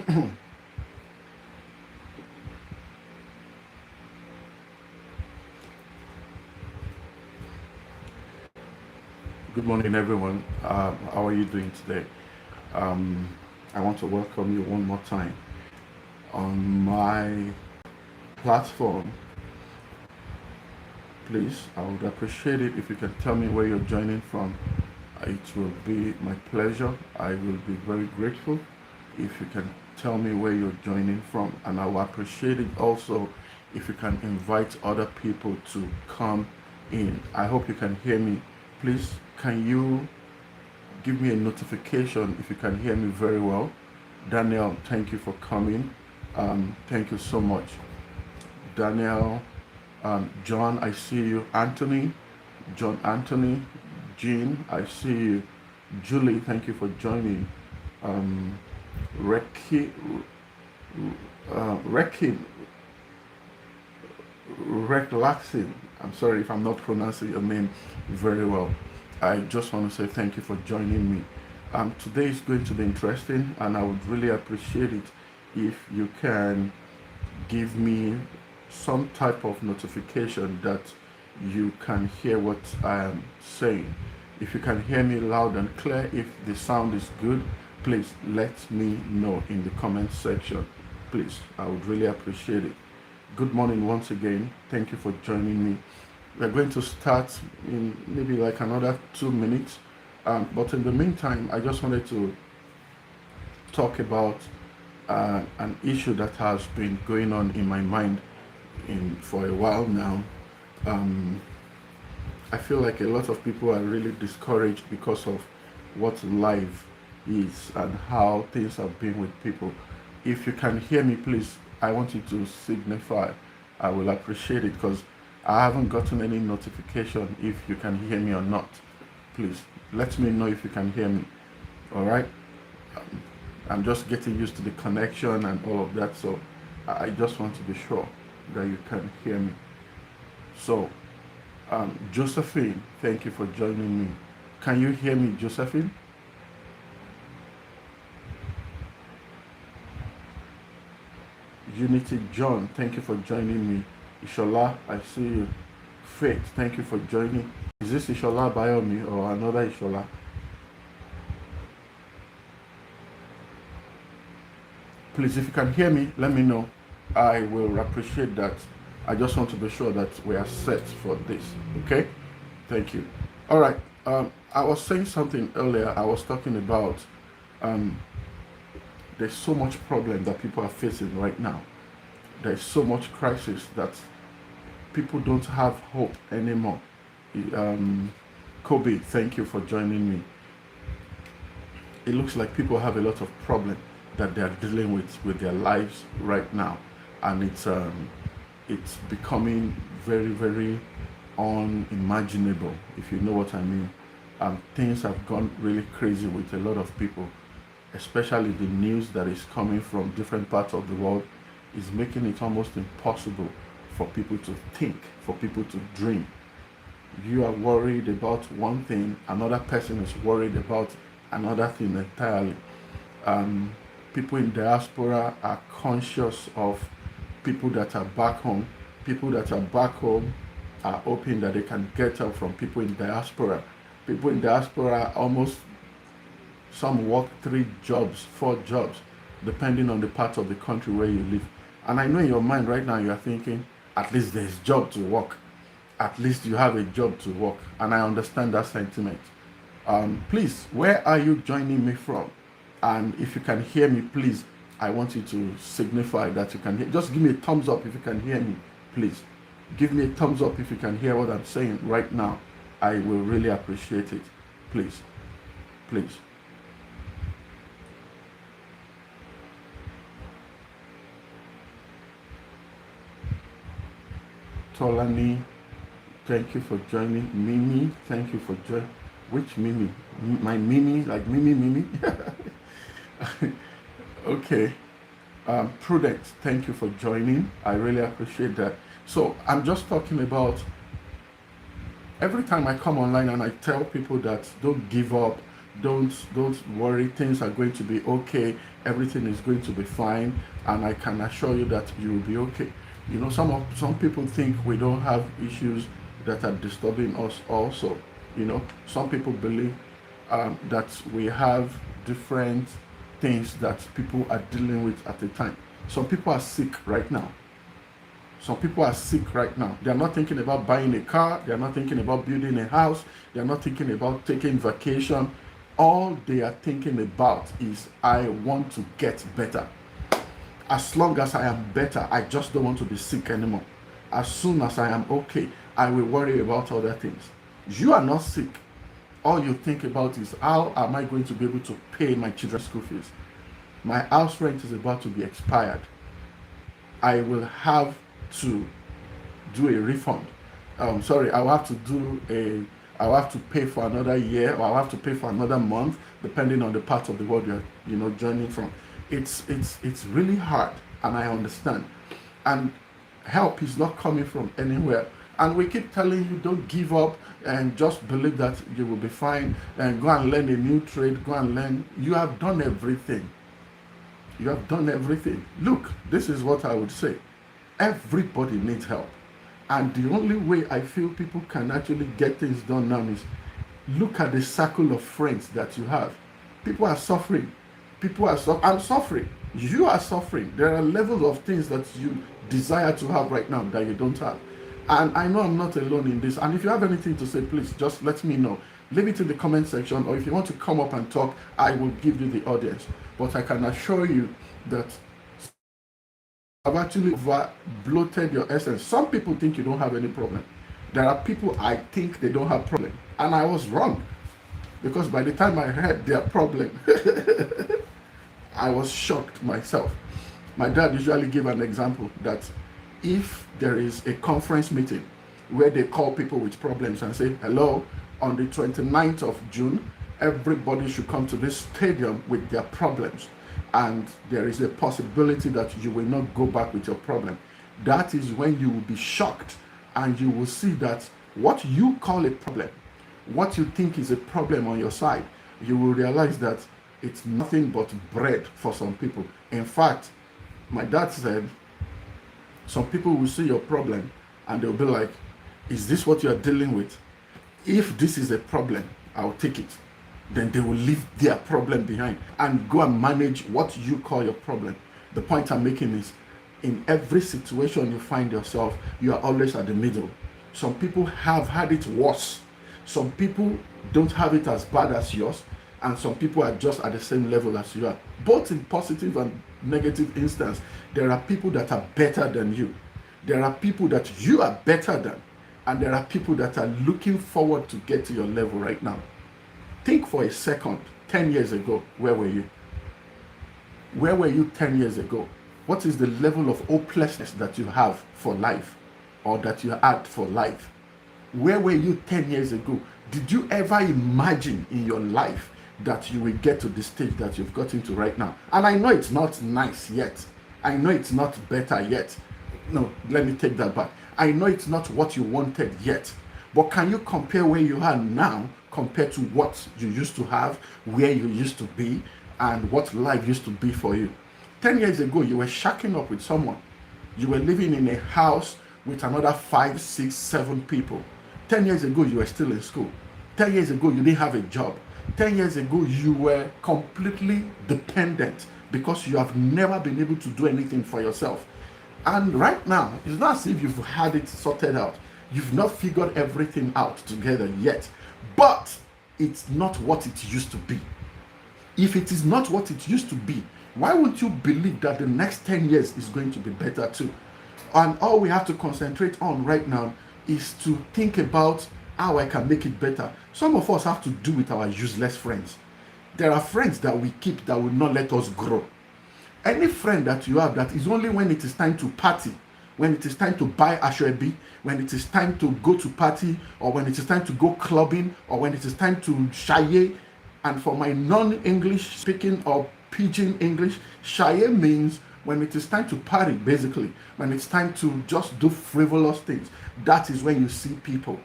Good morning, everyone. How are you doing today? Um, I want to welcome you one more time on my platform. Please, I would appreciate it if you can tell me where you're joining from. It will be my pleasure. I will be very grateful if you can tell me where you're joining from, and I will appreciate it also if you can invite other people to come in. I hope you can hear me. Please, can you give me a notification if you can hear me very well? Daniel, thank you for coming. Thank you so much. Daniel, John, I see you. Anthony, John Anthony, Jean, I see you. Julie, thank you for joining. Um, Reki, Rekin, Relaxing. I'm sorry if I'm not pronouncing your name very well. I just want to say thank you for joining me. Today is going to be interesting, and I would really appreciate it if you can give me some type of notification that you can hear what I am saying. If you can hear me loud and clear, if the sound is good, please let me know in the comment section. Please, I would really appreciate it. Good morning once again. Thank you for joining me. We're going to start in maybe like another 2 minutes. But in the meantime, I just wanted to talk about an issue that has been going on in my mind for a while now. Um, I feel like a lot of people are really discouraged because of what life is and how things have been with people. If you can hear me, please, I want you to signify. I will appreciate it because I haven't gotten any notification if you can hear me or not. Please let me know if you can hear me. All right. Um, I'm just getting used to the connection and all of that, so I just want to be sure that you can hear me. So, Josephine, thank you for joining me. Can you hear me, Josephine? Unity John, thank you for joining me. Ishola, I see you. Faith, thank you for joining. Is this Ishola Bayomi or another Ishola? Please, if you can hear me, let me know. I will appreciate that. I just want to be sure that we are set for this. Okay? Thank you. All right. I was saying something earlier. I was talking about um, there's so much problem that people are facing right now. There's so much crisis that people don't have hope anymore. Kobe, thank you for joining me. It looks like people have a lot of problem that they are dealing with their lives right now, and it's becoming very very unimaginable, if you know what I mean. Things have gone really crazy with a lot of people, especially the news that is coming from different parts of the world is making it almost impossible for people to think, for people to dream. You are worried about one thing, another person is worried about another thing entirely. Um, People in diaspora are conscious of people that are back home. People that are back home are hoping that they can get help from people in diaspora. People in diaspora almost, some work 3 jobs, 4 jobs, depending on the part of the country where you live. And I know in your mind right now you are thinking, at least there's job to work. At least you have a job to work. And I understand that sentiment. Please, where are you joining me from? And if you can hear me, please, I want you to signify that you can hear. Just give me a thumbs up if you can hear me, please. Give me a thumbs up if you can hear what I'm saying right now. I will really appreciate it. Please, please. Tolani, thank you for joining. Mimi, thank you for joining. Which Mimi? My Mimi, like Mimi, Mimi? Okay. Prudence, thank you for joining. I really appreciate that. So I'm just talking about every time I come online and I tell people that don't give up, Don't worry. Things are going to be okay. Everything is going to be fine, and I can assure you that you will be okay. Some people think we don't have issues that are disturbing us. Also, some people believe that we have different things that people are dealing with at a time. Some people are sick right now. Some people are sick right now. They are not thinking about buying a car. They are not thinking about building a house. They are not thinking about taking vacation. All they are thinking about is, I want to get better. As long as I am better, I just don't want to be sick anymore. As soon as I am okay, I will worry about other things. You are not sick. All you think about is, how am I going to be able to pay my children's school fees? My house rent is about to be expired. I will have to do a refund. Sorry, I'll have to pay for another year, or I'll have to pay for another month, depending on the part of the world you're joining from. It's really hard, and I understand. And help is not coming from anywhere. And we keep telling you, don't give up and just believe that you will be fine, and go and learn a new trade, go and learn. You have done everything. You have done everything. Look, this is what I would say. Everybody needs help. And the only way I feel people can actually get things done now is, look at the circle of friends that you have. People are suffering. I'm suffering. You are suffering. There are levels of things that you desire to have right now that you don't have. And I know I'm not alone in this. And if you have anything to say, please just let me know. Leave it in the comment section, or if you want to come up and talk, I will give you the audience. But I can assure you that I've actually over bloated your essence. Some people think you don't have any problem. There are people I think they don't have problem. And I was wrong. Because by the time I heard their problem, I was shocked myself. My dad usually gave an example that if there is a conference meeting where they call people with problems and say, hello, on the 29th of June, everybody should come to this stadium with their problems. And there is a possibility that you will not go back with your problem. That is when you will be shocked, and you will see that what you call a problem, what you think is a problem on your side, you will realize that it's nothing but bread for some people. In fact, my dad said, some people will see your problem and they'll be like, is this what you are dealing with? If this is a problem, I'll take it. Then they will leave their problem behind and go and manage what you call your problem. The point I'm making is, in every situation you find yourself, you are always at the middle. Some people have had it worse. Some people don't have it as bad as yours, and some people are just at the same level as you are. Both in positive and negative instance, there are people that are better than you. There are people that you are better than, and there are people that are looking forward to get to your level right now. Think for a second, 10 years ago, where were you? Where were you 10 years ago? What is the level of hopelessness that you have for life, or that you had for life? Where were you 10 years ago? Did you ever imagine in your life that you will get to the stage that you've gotten to right now? And I know it's not nice yet. I know it's not better yet. No, let me take that back. I know it's not what you wanted yet. But can you compare where you are now compared to what you used to have, where you used to be, and what life used to be for you? 10 years ago, you were shacking up with someone. You were living in a house with another 5, 6, 7 people. 10 years ago, you were still in school. 10 years ago, you didn't have a job. 10 years ago, you were completely dependent because you have never been able to do anything for yourself. And right now, it's not as if you've had it sorted out. You've not figured everything out together yet. But it's not what it used to be. If it is not what it used to be, why would you believe that the next 10 years is going to be better too? And all we have to concentrate on right now is to think about how I can make it better. Some of us have to do with our useless friends. There are friends that we keep that will not let us grow. Any friend that you have that is only when it is time to party, when it is time to buy ashwebi, when it is time to go to party, or when it is time to go clubbing, or when it is time to shaye. And for my non-English speaking or pidgin English, shaye means when it is time to party, basically. When it's time to just do frivolous things. That is when you see people.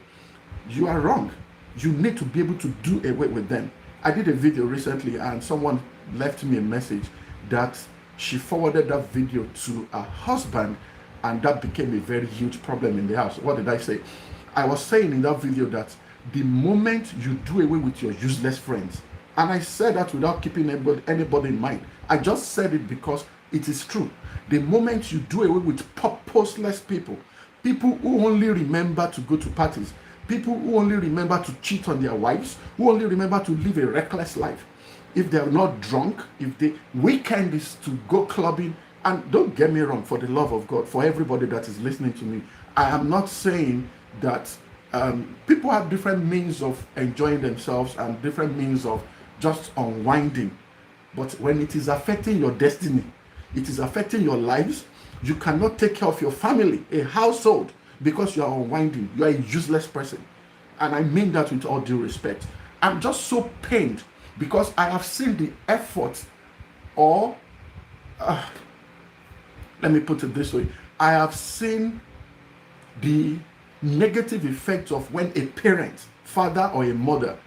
You are wrong. You need to be able to do away with them. I did a video recently and someone left me a message that she forwarded that video to her husband, and that became a very huge problem in the house. What did I say? I was saying in that video that the moment you do away with your useless friends, and I said that without keeping anybody in mind, I just said it because it is true. The moment you do away with purposeless people, people who only remember to go to parties, people who only remember to cheat on their wives, who only remember to live a reckless life, if they're not drunk, if the weekend is to go clubbing, and don't get me wrong, for the love of God, for everybody that is listening to me, I am not saying that people have different means of enjoying themselves and different means of just unwinding. But when it is affecting your destiny, it is affecting your lives, you cannot take care of your family, a household, because you are unwinding. You are a useless person. And I mean that with all due respect. I'm just so pained because I have seen the effort, or let me put it this way, I have seen the negative effects of when a parent, father or a mother,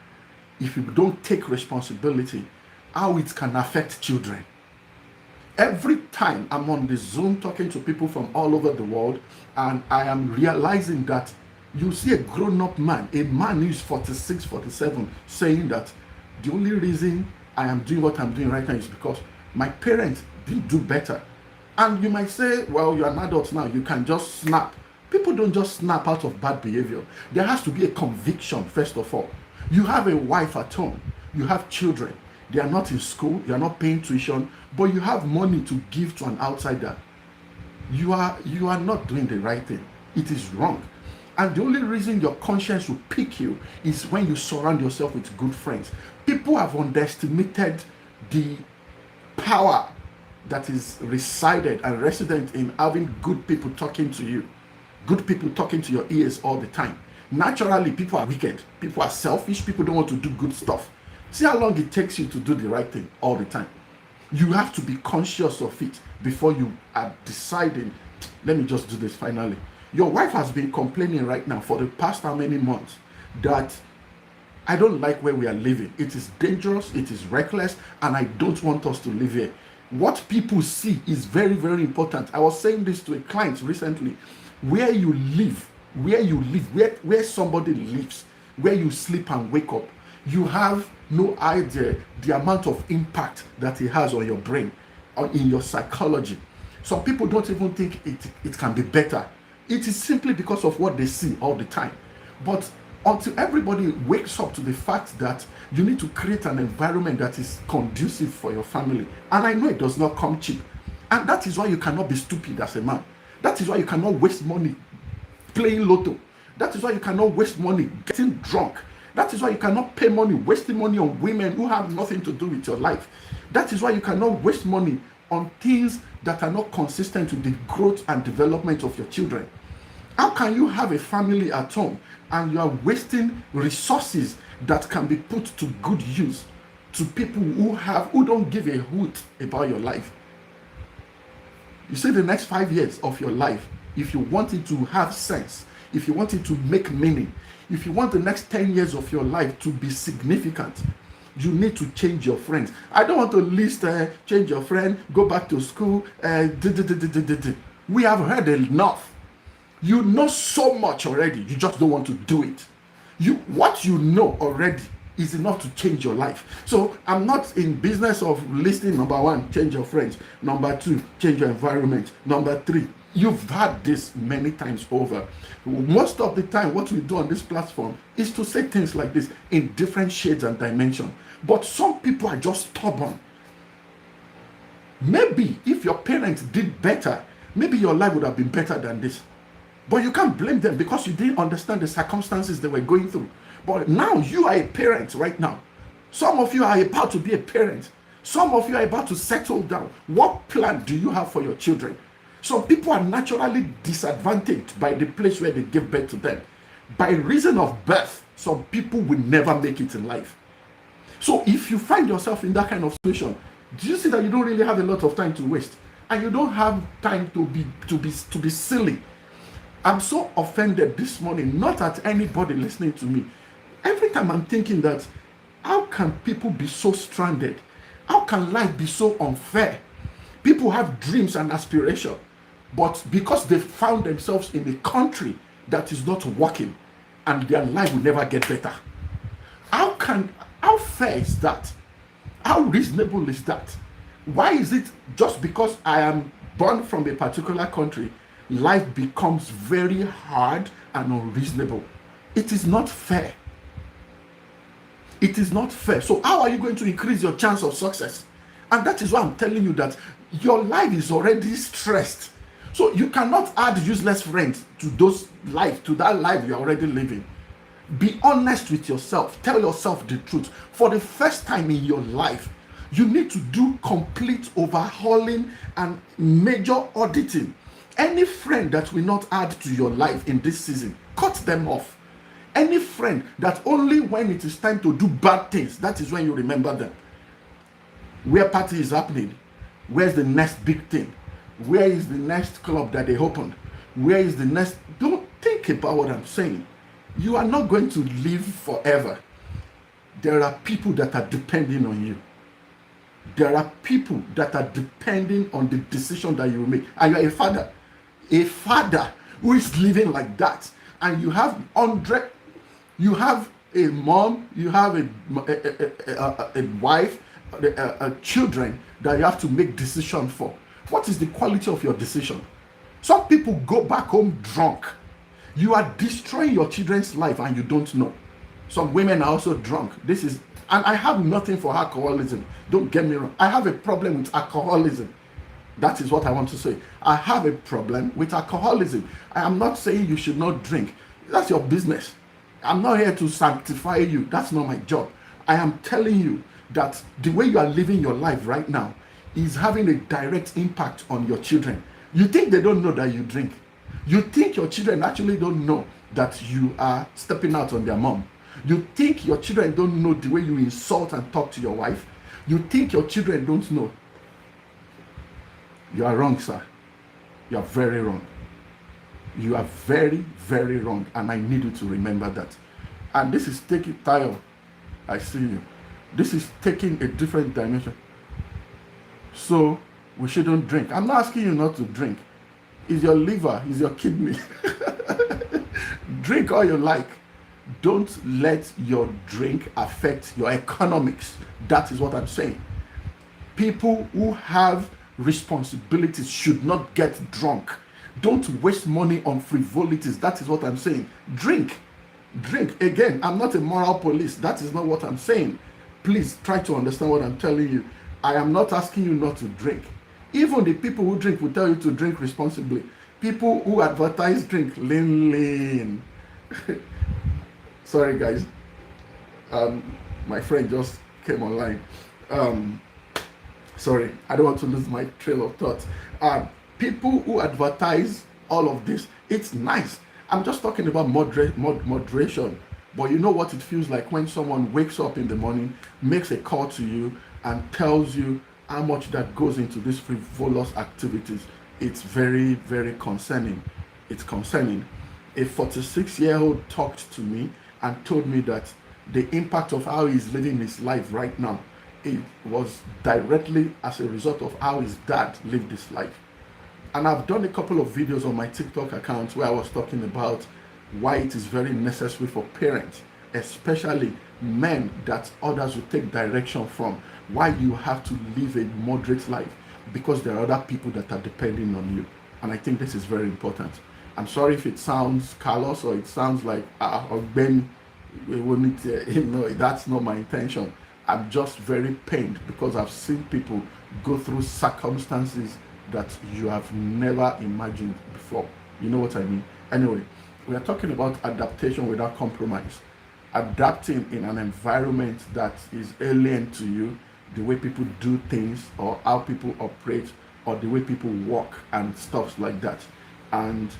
if you don't take responsibility, how it can affect children. Every time I'm on the Zoom talking to people from all over the world, and I am realizing that you see a grown-up man, a man who is 46, 47, saying that the only reason I am doing what I'm doing right now is because my parents didn't do better. And you might say, well, you're an adult now, you can just snap. People don't just snap out of bad behavior. There has to be a conviction, first of all. You have a wife at home, you have children, they are not in school, you are not paying tuition, but you have money to give to an outsider. You are not doing the right thing. It is wrong. And the only reason your conscience will pick you is when you surround yourself with good friends. People have underestimated the power that is resident in having good people talking to you, good people talking to your ears all the time. Naturally, people are wicked, people are selfish, people don't want to do good stuff. See how long it takes you to do the right thing all the time. You have to be conscious of it before you are deciding, let me just do this finally. Your wife has been complaining right now for the past how many months that I don't like where we are living. It is dangerous, it is reckless, and I don't want us to live here. What people see is very, very important. I was saying this to a client recently. Where you live, where somebody lives, where you sleep and wake up, you have no idea the amount of impact that it has on your brain or in your psychology. Some people don't even think it can be better. It is simply because of what they see all the time. But until everybody wakes up to the fact that you need to create an environment that is conducive for your family, and I know it does not come cheap, and that is why you cannot be stupid as a man. That is why you cannot waste money playing lotto. That is why you cannot waste money getting drunk. That is why you cannot pay money, wasting money on women who have nothing to do with your life. That is why you cannot waste money on things that are not consistent with the growth and development of your children. How can you have a family at home and you are wasting resources that can be put to good use to people who don't give a hoot about your life? You see, the next 5 years of your life, if you want it to have sense, if you want it to make meaning, if you want the next 10 years of your life to be significant, you need to change your friends. I don't want to list change your friend, go back to school. We have heard enough. You know so much already. You just don't want to do it. What you know already is enough to change your life. So I'm not in business of listing number 1, change your friends. Number 2, change your environment. Number 3, you've had this many times over. Most of the time, what we do on this platform is to say things like this in different shades and dimensions. But some people are just stubborn. Maybe if your parents did better, maybe your life would have been better than this. But you can't blame them because you didn't understand the circumstances they were going through. But now you are a parent right now. Some of you are about to be a parent. Some of you are about to settle down. What plan do you have for your children? Some people are naturally disadvantaged by the place where they give birth to them. By reason of birth, some people will never make it in life. So if you find yourself in that kind of situation, do you see that you don't really have a lot of time to waste? And you don't have time to be silly. I'm so offended this morning, not at anybody listening to me. Every time I'm thinking that How can people be so stranded? How can life be so unfair? People have dreams and aspirations, but because they found themselves in a country that is not working, and their life will never get better. How fair is that? How reasonable is that? Why is it just because I am born from a particular country, life becomes very hard and unreasonable? It is not fair. It is not fair. So how are you going to increase your chance of success? And that is why I'm telling you that your life is already stressed. So you cannot add useless friends to that life you're already living. Be honest with yourself. Tell yourself the truth. For the first time in your life, you need to do complete overhauling and major auditing. Any friend that will not add to your life in this season, cut them off. Any friend that only when it is time to do bad things, that is when you remember them. Where party is happening, where's the next big thing? Where is the next club that they opened? Where is the next? Don't think about what I'm saying. You are not going to live forever. There are people that are depending on you. There are people that are depending on the decision that you make. And you're a father who is living like that. And you have a mom, you have a wife, children that you have to make decisions for. What is the quality of your decision? Some people go back home drunk. You are destroying your children's life and you don't know. Some women are also drunk. And I have nothing for alcoholism. Don't get me wrong. I have a problem with alcoholism. That is what I want to say. I have a problem with alcoholism. I am not saying you should not drink. That's your business. I'm not here to sanctify you. That's not my job. I am telling you that the way you are living your life right now is having a direct impact on your children. You think they don't know that you drink. You think your children actually don't know that you are stepping out on their mom. You think your children don't know the way you insult and talk to your wife. You think your children don't know. You are wrong, sir. You are very wrong. You are very, very wrong. And I need you to remember that. And this is taking Tayo. I see you. This is taking a different dimension. So we shouldn't drink. I'm not asking you not to drink. It's your liver, it's your kidney. Drink all you like. Don't let your drink affect your economics. That is what I'm saying. People who have responsibilities should not get drunk. Don't waste money on frivolities. That is what I'm saying. Drink. Again, I'm not a moral police. That is not what I'm saying. Please try to understand what I'm telling you. I am not asking you not to drink. Even the people who drink will tell you to drink responsibly. People who advertise drink lean. Sorry guys. My friend just came online. Sorry, I don't want to lose my trail of thought. People who advertise all of this, it's nice. I'm just talking about moderation. But you know what it feels like when someone wakes up in the morning, makes a call to you, and tells you how much that goes into these frivolous activities. It's very, very concerning. It's concerning. A 46-year-old talked to me and told me that the impact of how he's living his life right now, it was directly as a result of how his dad lived his life. And I've done a couple of videos on my TikTok account where I was talking about why it is very necessary for parents, especially men that others will take direction from, why you have to live a moderate life, because there are other people that are depending on you. And I think this is very important. I'm sorry if it sounds callous or it sounds like Ben, that's not my intention. I'm just very pained because I've seen people go through circumstances that you have never imagined before. You know what I mean? Anyway, we are talking about adaptation without compromise. Adapting in an environment that is alien to you, the way people do things or how people operate or the way people walk and stuff like that. And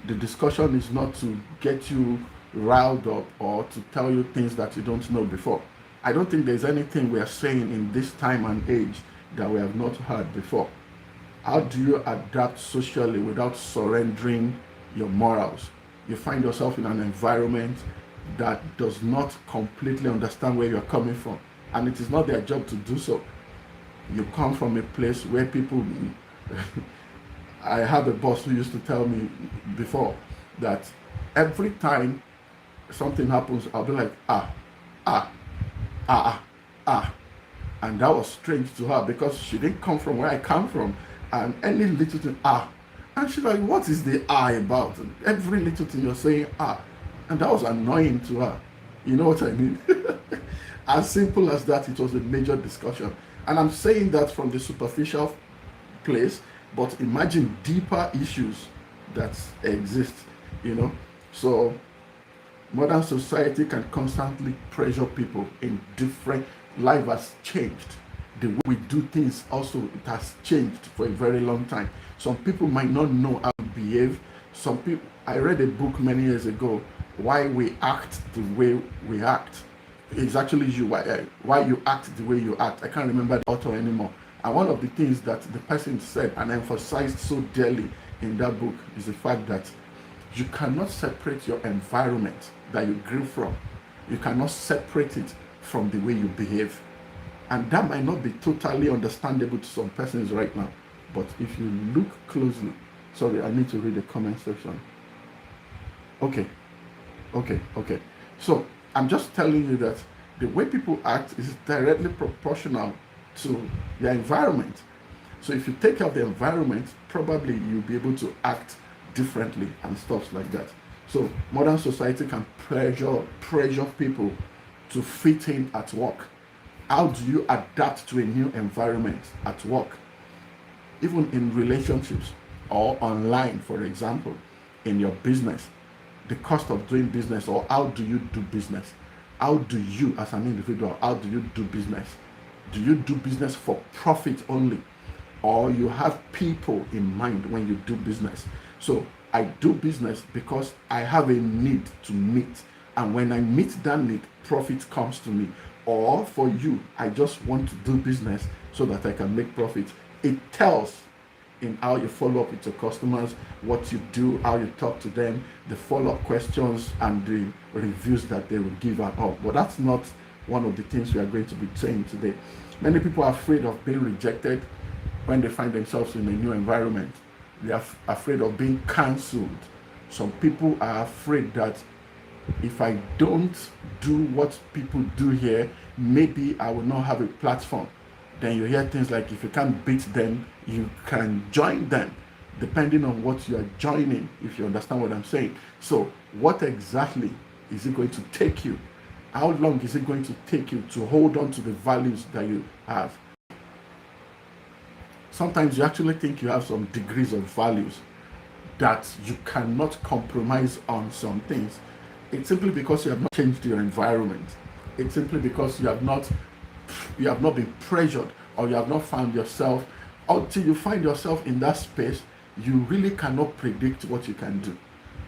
the discussion is not to get you riled up or to tell you things that you don't know before. I don't think there's anything we are saying in this time and age that we have not heard before. How do you adapt socially without surrendering your morals? You find yourself in an environment that does not completely understand where you're coming from. And it is not their job to do so. You come from a place where people, I have a boss who used to tell me before that every time something happens, I'll be like, ah, ah, ah. And that was strange to her because she didn't come from where I come from. And any little thing, ah. And she's like, what is the ah about? Every little thing you're saying, ah. And that was annoying to her. You know what I mean? As simple as that, it was a major discussion. And I'm saying that from the superficial place, but imagine deeper issues that exist, you know. So modern society can constantly pressure people in different, life has changed. The way we do things also, it has changed for a very long time. Some people might not know how to behave. Some people, I read a book many years ago, why we act the way we act. It's actually you, why you act the way you act. I can't remember the author anymore. And one of the things that the person said and emphasized so dearly in that book is the fact that you cannot separate your environment that you grew from. You cannot separate it from the way you behave. And that might not be totally understandable to some persons right now. But if you look closely, sorry, I need to read the comment section. Okay. So I'm just telling you that the way people act is directly proportional to their environment. So if you take out the environment, probably you'll be able to act differently and stuff like that. So modern society can pressure people to fit in at work. How do you adapt to a new environment at work? Even in relationships or online, for example, in your business, the cost of doing business, or how do you do business? How do you, as an individual, how do you do business? Do you do business for profit only? Or you have people in mind when you do business? So I do business because I have a need to meet. And when I meet that need, profit comes to me. Or for you, I just want to do business so that I can make profit. It tells in how you follow up with your customers, what you do, how you talk to them, the follow-up questions and the reviews that they will give and all. But that's not one of the things we are going to be saying today. Many people are afraid of being rejected when they find themselves in a new environment. They are afraid of being cancelled. Some people are afraid that if I don't do what people do here, maybe I will not have a platform. Then you hear things like, if you can't beat them, you can join them, depending on what you are joining, if you understand what I'm saying. So what exactly is it going to take you? How long is it going to take you to hold on to the values that you have? Sometimes you actually think you have some degrees of values that you cannot compromise on some things. It's simply because you have not changed your environment. It's simply because you have not been pressured, or you have not found yourself. Until you find yourself in that space, you really cannot predict what you can do.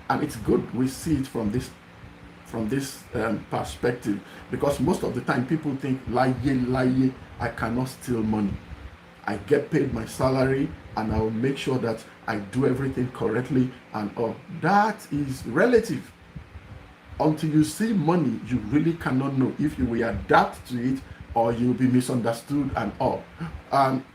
And it's good we see it from this perspective, because most of the time people think, lie, I cannot steal money. I get paid my salary and I will make sure that I do everything correctly and all. That is relative. Until you see money, you really cannot know if you will adapt to it or you'll be misunderstood and all.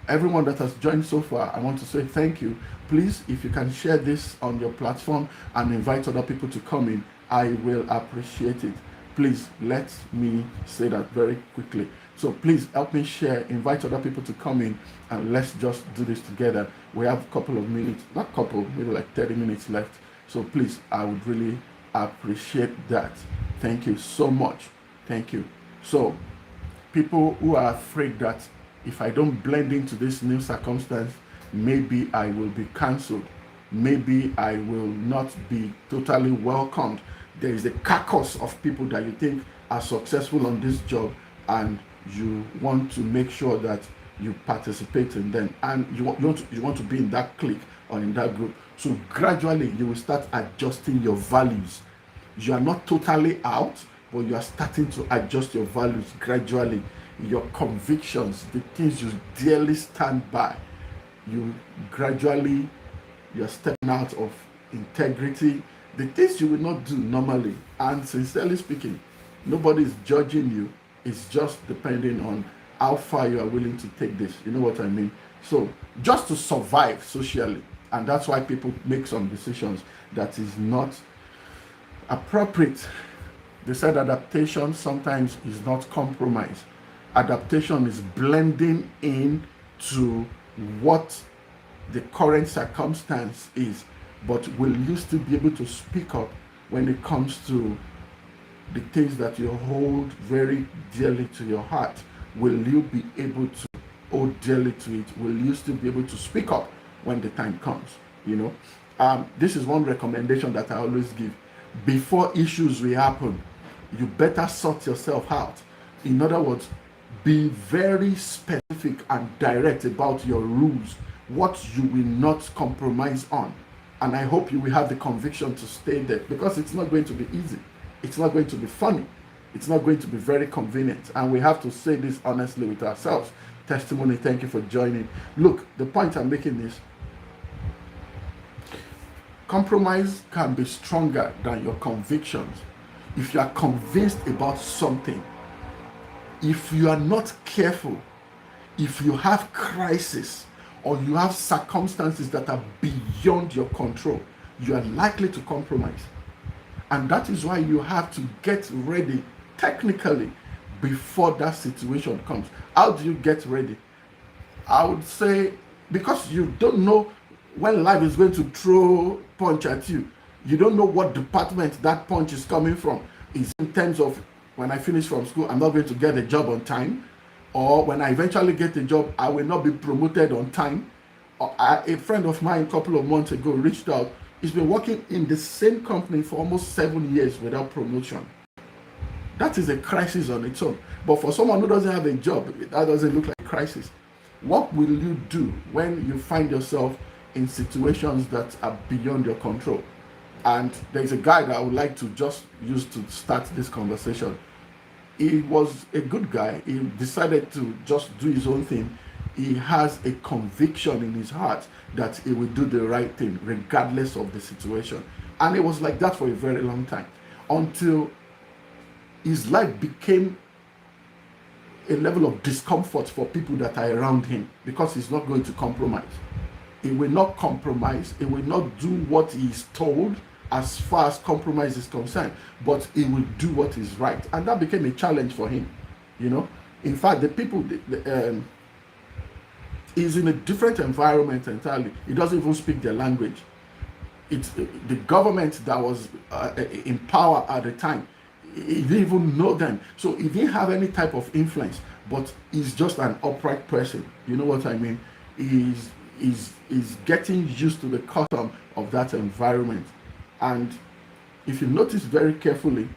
Everyone that has joined so far, I want to say thank you. Please, if you can share this on your platform and invite other people to come in, I will appreciate it. Please, let me say that very quickly. So please help me share, invite other people to come in, and let's just do this together. We have a couple of minutes, not couple, maybe like 30 minutes left. So please, I would really appreciate that. Thank you so much. Thank you. So people who are afraid that if I don't blend into this new circumstance, maybe I will be cancelled. Maybe I will not be totally welcomed. There is a carcass of people that you think are successful on this job, and you want to make sure that you participate in them, and you want to be in that clique or in that group. So gradually you will start adjusting your values. You are not totally out, but you are starting to adjust your values gradually. Your convictions, the things you dearly stand by, you're stepping out of integrity The things you will not do normally, and sincerely speaking, nobody is judging you. It's just depending on how far you are willing to take this. You know what I mean? So just to survive socially, and that's why people make some decisions that is not appropriate. They said adaptation sometimes is not compromise. Adaptation is blending in to what the current circumstance is. But will you still be able to speak up when it comes to the things that you hold very dearly to your heart? Will you be able to hold dearly to it? Will you still be able to speak up when the time comes? You know, this is one recommendation that I always give. Before issues will happen, you better sort yourself out. In other words, be very specific and direct about your rules, what you will not compromise on. And I hope you will have the conviction to stay there, because it's not going to be easy. It's not going to be funny. It's not going to be very convenient. And we have to say this honestly with ourselves. Testimony, thank you for joining. Look, the point I'm making is compromise can be stronger than your convictions. If you are convinced about something, if you are not careful, if you have crisis or you have circumstances that are beyond your control, you are likely to compromise. And that is why you have to get ready technically before that situation comes. How do you get ready? I would say, because you don't know when life is going to throw punch at you. You don't know what department that punch is coming from. Is in terms of, when I finish from school, I'm not going to get a job on time, or when I eventually get a job, I will not be promoted on time. Or a friend of mine a couple of months ago reached out. He's been working in the same company for almost 7 years without promotion. That is a crisis on its own. But for someone who doesn't have a job, that doesn't look like a crisis. What will you do when you find yourself in situations that are beyond your control? And there's a guy that I would like to just use to start this conversation. He was a good guy. He decided to just do his own thing. He has a conviction in his heart that he will do the right thing regardless of the situation. And it was like that for a very long time, until his life became a level of discomfort for people that are around him, because he's not going to compromise. He will not compromise. He will not do what he is told as far as compromise is concerned, but he will do what is right. And that became a challenge for him. You know, in fact, the people, he's in a different environment entirely. He doesn't even speak their language. It's the government that was in power at the time. He didn't even know them. So he didn't have any type of influence, but he's just an upright person. You know what I mean? He's getting used to the custom of that environment. And if you notice very carefully,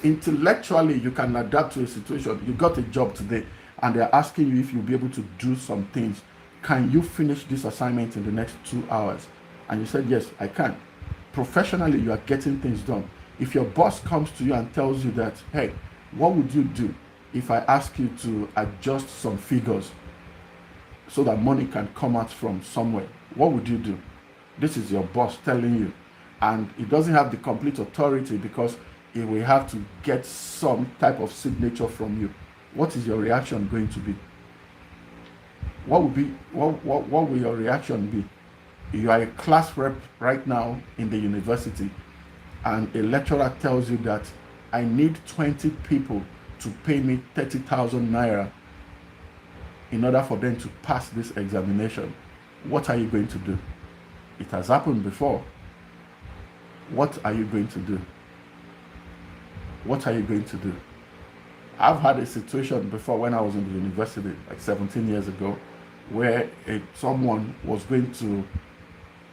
intellectually you can adapt to a situation. You got a job today and they're asking you if you'll be able to do some things. Can you finish this assignment in the next 2 hours? And you said, yes, I can. Professionally, you are getting things done. If your boss comes to you and tells you that, hey, what would you do if I ask you to adjust some figures so that money can come out from somewhere? What would you do? This is your boss telling you. And he doesn't have the complete authority, because he will have to get some type of signature from you. What is your reaction going to be? What will your reaction be? You are a class rep right now in the university, and a lecturer tells you that I need 20 people to pay me 30,000 naira in order for them to pass this examination. What are you going to do? It has happened before. What are you going to do? What are you going to do? I've had a situation before when I was in the university, like 17 years ago, where someone was going to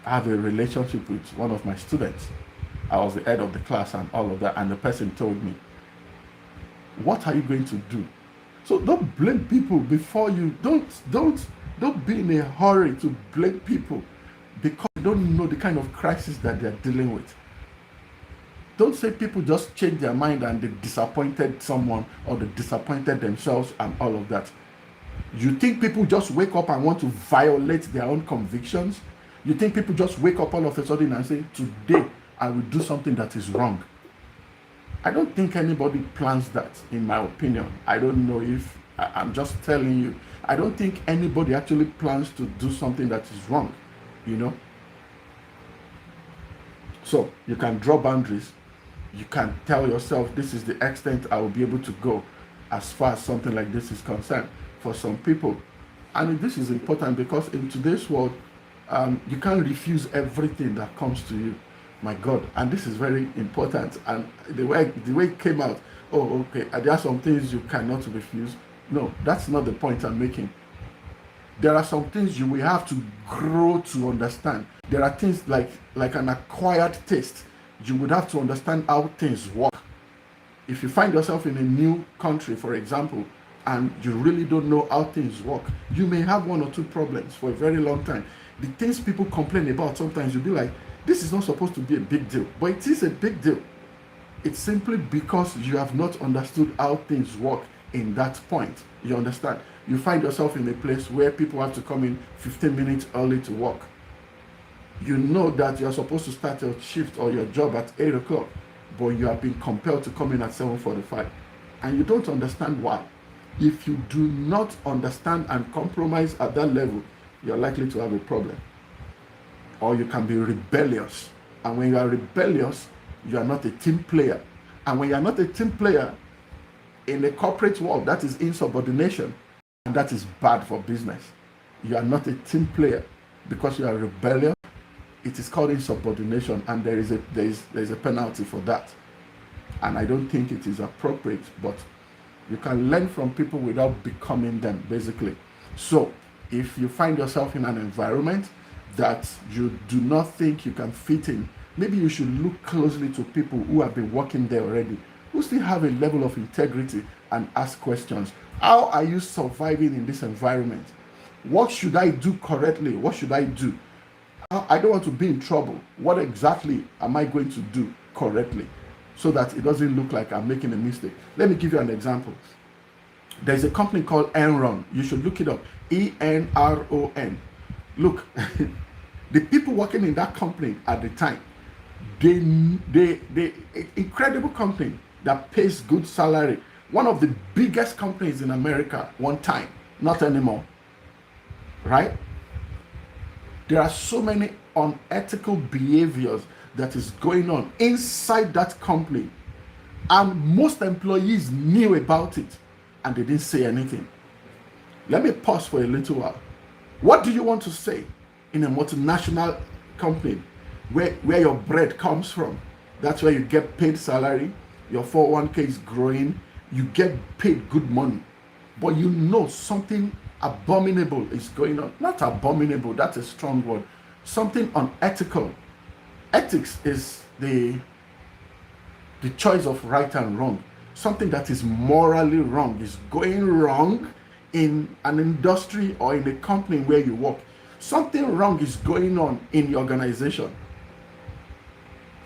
have a relationship with one of my students. I was the head of the class and all of that, and the person told me, what are you going to do? So don't blame people before you, don't be in a hurry to blame people because you don't know the kind of crisis that they're dealing with. Don't say people just change their mind and they disappointed someone or they disappointed themselves and all of that. You think people just wake up and want to violate their own convictions? You think people just wake up all of a sudden and say, today I will do something that is wrong. I don't think anybody plans that, in my opinion. I don't know if I'm just telling you. I don't think anybody actually plans to do something that is wrong, you know. So you can draw boundaries. You can tell yourself, this is the extent I will be able to go as far as something like this is concerned for some people. And this is important because in today's world, you can't refuse everything that comes to you. My God, and this is very important. And the way it came out, oh, okay, there are some things you cannot refuse. No, that's not the point I'm making. There are some things you will have to grow to understand. There are things like an acquired taste. You would have to understand how things work. If you find yourself in a new country, for example, and you really don't know how things work, you may have one or two problems for a very long time. The things people complain about, sometimes you'll be like, this is not supposed to be a big deal, but it is a big deal. It's simply because you have not understood how things work in that point. You understand? You find yourself in a place where people have to come in 15 minutes early to work. You know that you're supposed to start your shift or your job at 8 o'clock, but you have been compelled to come in at 7:45. And you don't understand why. If you do not understand and compromise at that level, you're likely to have a problem. Or you can be rebellious. And when you are rebellious, you are not a team player. And when you are not a team player in the corporate world, that is insubordination. And that is bad for business. You are not a team player because you are rebellious. It is called insubordination, and there is a penalty for that. And I don't think it is appropriate, but you can learn from people without becoming them, basically. So if you find yourself in an environment that you do not think you can fit in, maybe you should look closely to people who have been working there already, who still have a level of integrity, and ask questions. How are you surviving in this environment? What should I do correctly? What should I do? I don't want to be in trouble. What exactly am I going to do correctly so that it doesn't look like I'm making a mistake? Let me give you an example. There's a company called Enron. You should look it up. Enron. Look, the people working in that company at the time, they incredible company that pays good salary. One of the biggest companies in America one time, not anymore. Right? There are so many unethical behaviors that is going on inside that company, and most employees knew about it and they didn't say anything. Let me pause for a little while. What do you want to say in a multinational company where your bread comes from? That's where you get paid salary, your 401k is growing, you get paid good money, but you know something abominable is going on. Not abominable, that's a strong word. Something unethical. Ethics is the choice of right and wrong. Something that is morally wrong is going wrong in an industry or in a company where you work. Something wrong is going on in your organization.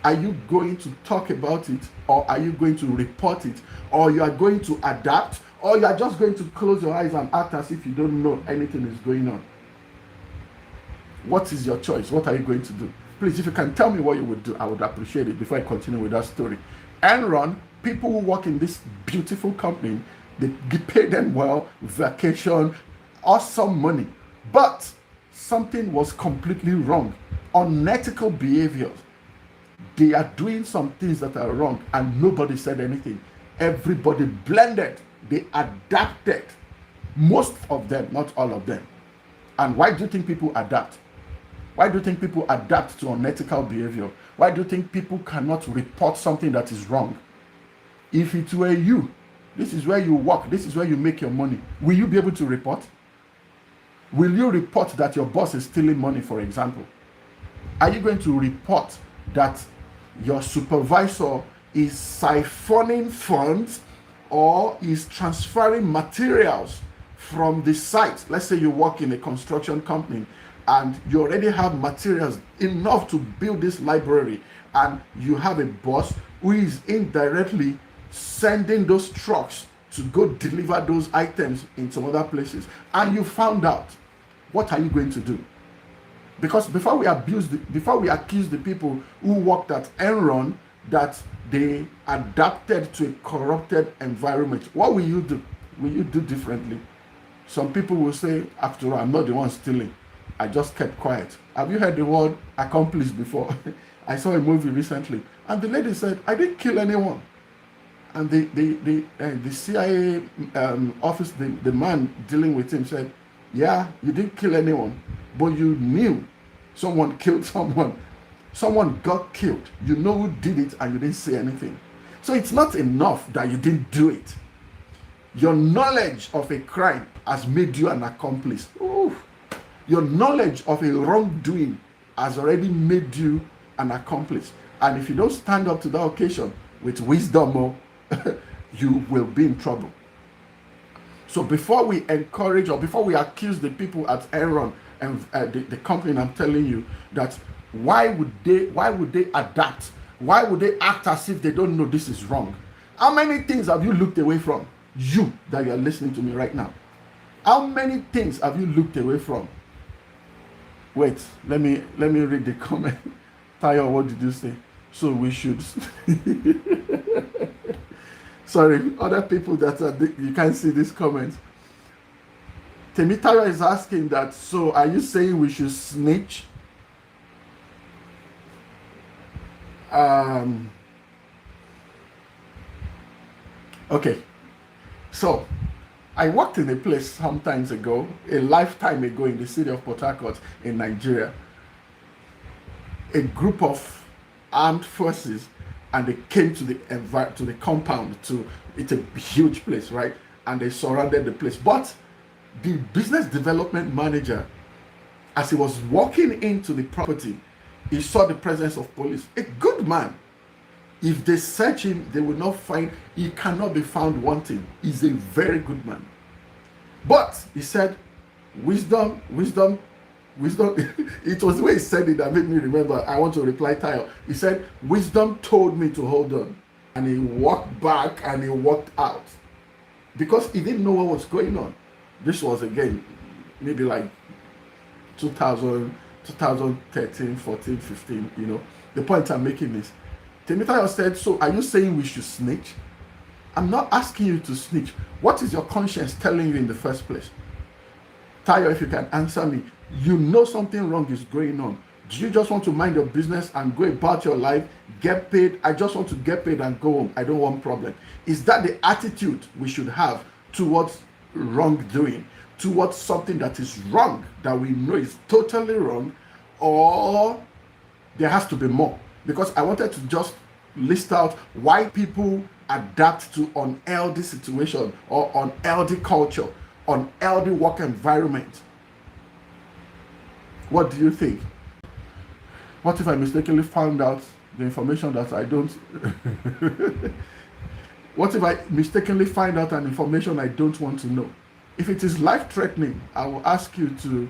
Are you going to talk about it, or are you going to report it, or you are going to adapt, or you are just going to close your eyes and act as if you don't know anything is going on? What is your choice? What are you going to do? Please, if you can tell me what you would do, I would appreciate it before I continue with that story. Enron, people who work in this beautiful company, they pay them well, vacation, awesome money. But something was completely wrong. Unethical behaviors. They are doing some things that are wrong and nobody said anything. Everybody blended. They adapted. Most of them, not all of them. And why do you think people adapt? Why do you think people adapt to unethical behavior? Why do you think people cannot report something that is wrong? If it were you, this is where you work, this is where you make your money, will you be able to report? Will you report that your boss is stealing money, for example? Are you going to report that your supervisor is siphoning funds or is transferring materials from the site? Let's say you work in a construction company and you already have materials enough to build this library, and you have a boss who is indirectly sending those trucks to go deliver those items in some other places, and you found out. What are you going to do? Because before we accuse the people who worked at Enron that they adapted to a corrupted environment, what will you do? Will you do differently? Some people will say, after all, I'm not the one stealing. I just kept quiet. Have you heard the word accomplice before? I saw a movie recently, and the lady said, I didn't kill anyone. And the CIA office, the man dealing with him said, yeah, you didn't kill anyone, but you knew someone killed someone. Someone got killed. You know who did it, and you didn't say anything. So it's not enough that you didn't do it. Your knowledge of a crime has made you an accomplice. Ooh. Your knowledge of a wrongdoing has already made you an accomplice. And if you don't stand up to that occasion with wisdom, you will be in trouble. So before we encourage or before we accuse the people at Enron and the company, I'm telling you that why would they adapt? Why would they act as if they don't know this is wrong? How many things have you looked away from? You that you are listening to me right now. How many things have you looked away from? Wait, let me read the comment. Tayo, what did you say? So we should. Sorry, other people that you can't see this comment. Temitayo is asking that, so are you saying we should snitch? Okay, so I worked in a place some times ago, a lifetime ago, in the city of Port Harcourt in Nigeria. A group of armed forces, and they came to the compound. It's a huge place, right? And they surrounded the place. But the business development manager, as he was walking into the property, he saw the presence of police. A good man. If they search him, they will not find, he cannot be found wanting. He's a very good man. But he said, wisdom. It was the way he said it that made me remember. I want to reply Tayo. He said, wisdom told me to hold on. And he walked back and he walked out. Because he didn't know what was going on. This was again, maybe like 2013, 14, 15, you know. The point I'm making is, Temitayo said, so are you saying we should snitch? I'm not asking you to snitch. What is your conscience telling you in the first place? Tayo, if you can answer me, you know something wrong is going on. Do you just want to mind your business and go about your life, get paid? I just want to get paid and go home. I don't want problem. Is that the attitude we should have towards wrongdoing, towards something that is wrong, that we know is totally wrong, or there has to be more? Because I wanted to just list out why people adapt to unhealthy situation or unhealthy culture, unhealthy work environment. What do you think? What if I mistakenly found out the information that I don't? What if I mistakenly find out an information I don't want to know? If it is life-threatening, I will ask you to.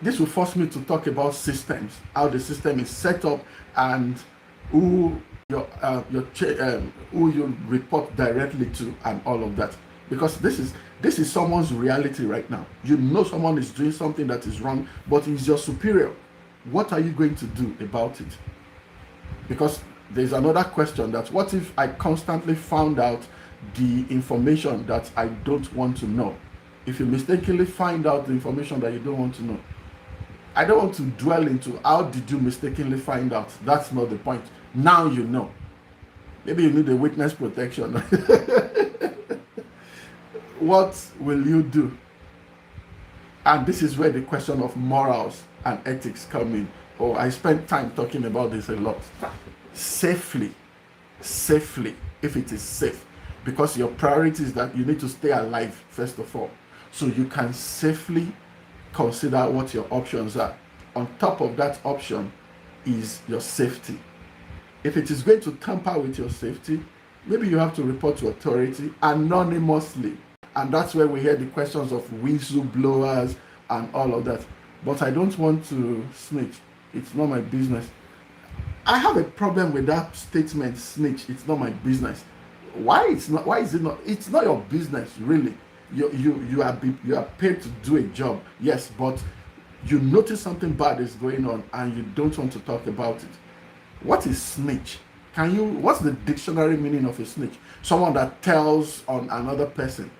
This will force me to talk about systems, how the system is set up, and who you report directly to, and all of that. Because this is someone's reality right now. You know someone is doing something that is wrong, but he's your superior. What are you going to do about it? Because there's another question, that what if I constantly found out the information that I don't want to know? If you mistakenly find out the information that you don't want to know, I don't want to dwell into how did you mistakenly find out. That's not the point. Now you know. Maybe you need a witness protection. What will you do? And this is where the question of morals and ethics come in. Oh, I spent time talking about this a lot. Safely, if it is safe. Because your priority is that you need to stay alive, first of all. So you can safely consider what your options are. On top of that option is your safety. If it is going to tamper with your safety, maybe you have to report to authority anonymously. And that's where we hear the questions of whistleblowers and all of that. But I don't want to snitch. It's not my business. I have a problem with that statement, snitch. It's not my business. Why is it not? It's not your business, really. You are paid to do a job, yes, but You notice something bad is going on and you don't want to talk about it. What is snitch? What's the dictionary meaning of a snitch? Someone that tells on another person.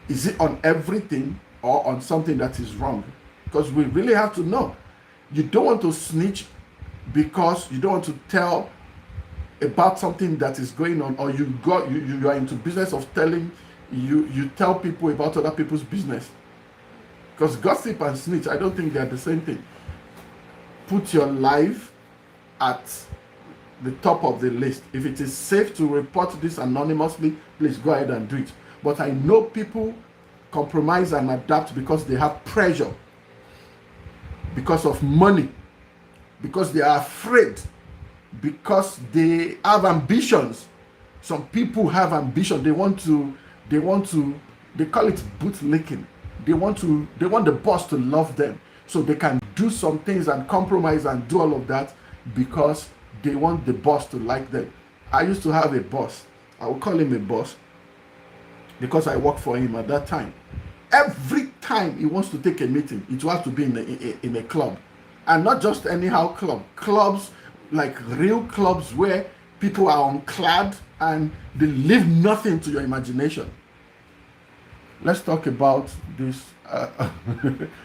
Is it on everything or on something that is wrong? Because we really have to know. You don't want to snitch because you don't want to tell about something that is going on, or you are into business of telling. You tell people about other people's business. Because gossip and snitch, I don't think they are the same thing. Put your life at the top of the list. If it is safe to report this anonymously, please go ahead and do it. But I know people compromise and adapt because they have pressure, because of money, because they are afraid, because they have ambitions. Some people have ambition. They call it bootlicking. They want the boss to love them, so they can do some things and compromise and do all of that because they want the boss to like them. I used to have a boss. I would call him a boss because I worked for him at that time. Every time he wants to take a meeting, it will have to be in a club, and not just anyhow clubs like real clubs where people are unclad and they leave nothing to your imagination. Let's talk about this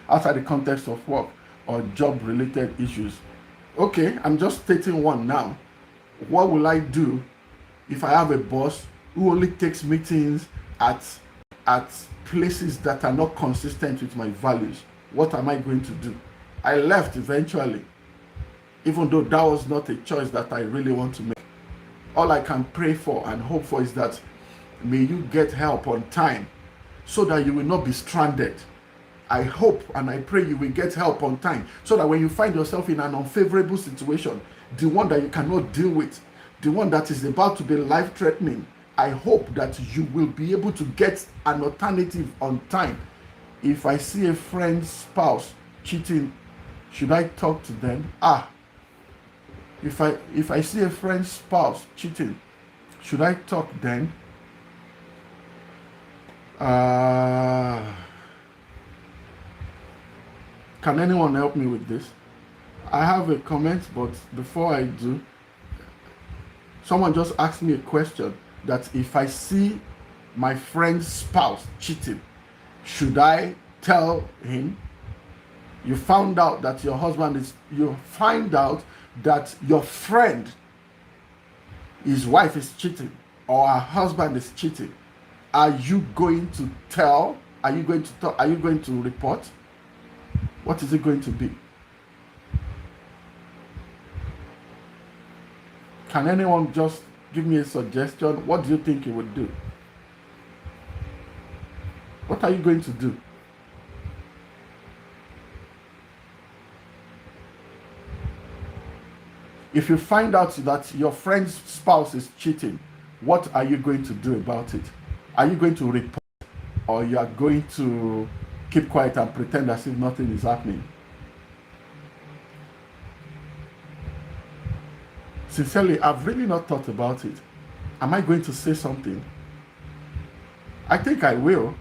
outside the context of work or job related issues. Okay, I'm just stating one now. What will I do if I have a boss who only takes meetings at places that are not consistent with my values? What am I going to do? I left eventually, even though that was not a choice that I really want to make. All I can pray for and hope for is that may you get help on time so that you will not be stranded. I hope and I pray you will get help on time so that when you find yourself in an unfavorable situation, the one that you cannot deal with, the one that is about to be life-threatening, I hope that you will be able to get an alternative on time. If I see a friend's spouse cheating, should I talk to them? If I see a friend's spouse cheating, should I talk then? Can anyone help me with this? I have a comment, but before I do, someone just asked me a question that if I see my friend's spouse cheating, should I tell him? You find out that your friend, his wife is cheating or her husband is cheating. Are you going to tell? Are you going to talk? Are you going to report? What is it going to be? Can anyone just give me a suggestion? What do you think you would do? What are you going to do? If you find out that your friend's spouse is cheating, what are you going to do about it? Are you going to report, or you are going to keep quiet and pretend as if nothing is happening? Sincerely, I've really not thought about it. Am I going to say something? I think I will,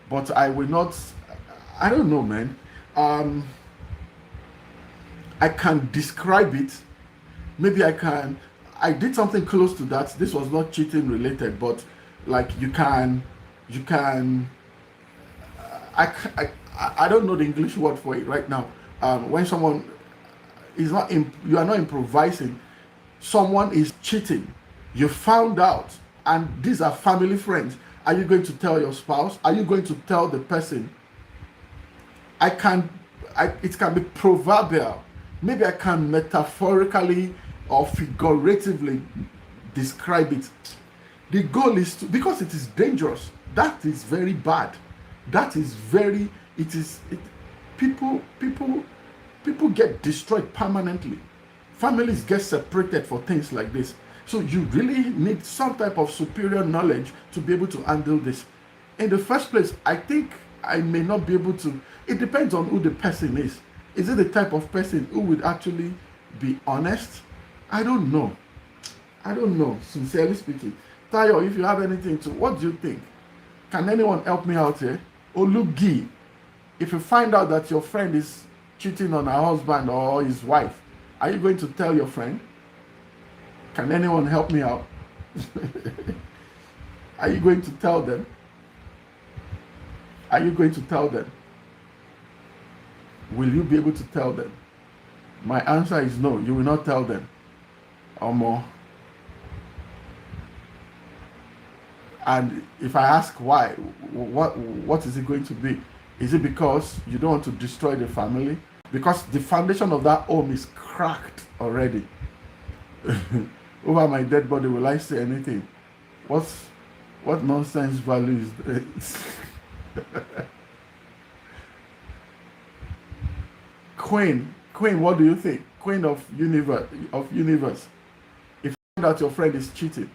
but I will not. I don't know, man. I can describe it. Maybe I can. I did something close to that. This was not cheating related, but like you can. I don't know the English word for it right now. When someone is not, you are not improvising. Someone is cheating. You found out, and these are family friends. Are you going to tell your spouse? Are you going to tell the person? It can be proverbial. Maybe I can metaphorically or figuratively describe it. The goal is to, because it is dangerous. That is very bad. That is very, people get destroyed permanently. Families get separated for things like this. So you really need some type of superior knowledge to be able to handle this. In the first place, I think I may not be able to. It depends on who the person is. Is it the type of person who would actually be honest? I don't know. Sincerely speaking. Tayo, if you have anything to, what do you think? Can anyone help me out here? Olugi, if you find out that your friend is cheating on her husband or his wife, are you going to tell your friend? Can anyone help me out? Are you going to tell them? Are you going to tell them? Will you be able to tell them? My answer is no, you will not tell them. Or more. And if I ask why, what is it going to be? Is it because you don't want to destroy the family? Because the foundation of that home is cracked already. Over my dead body, will I say anything? What nonsense value is this? Queen, what do you think? Queen of universe. If you find out your friend is cheating,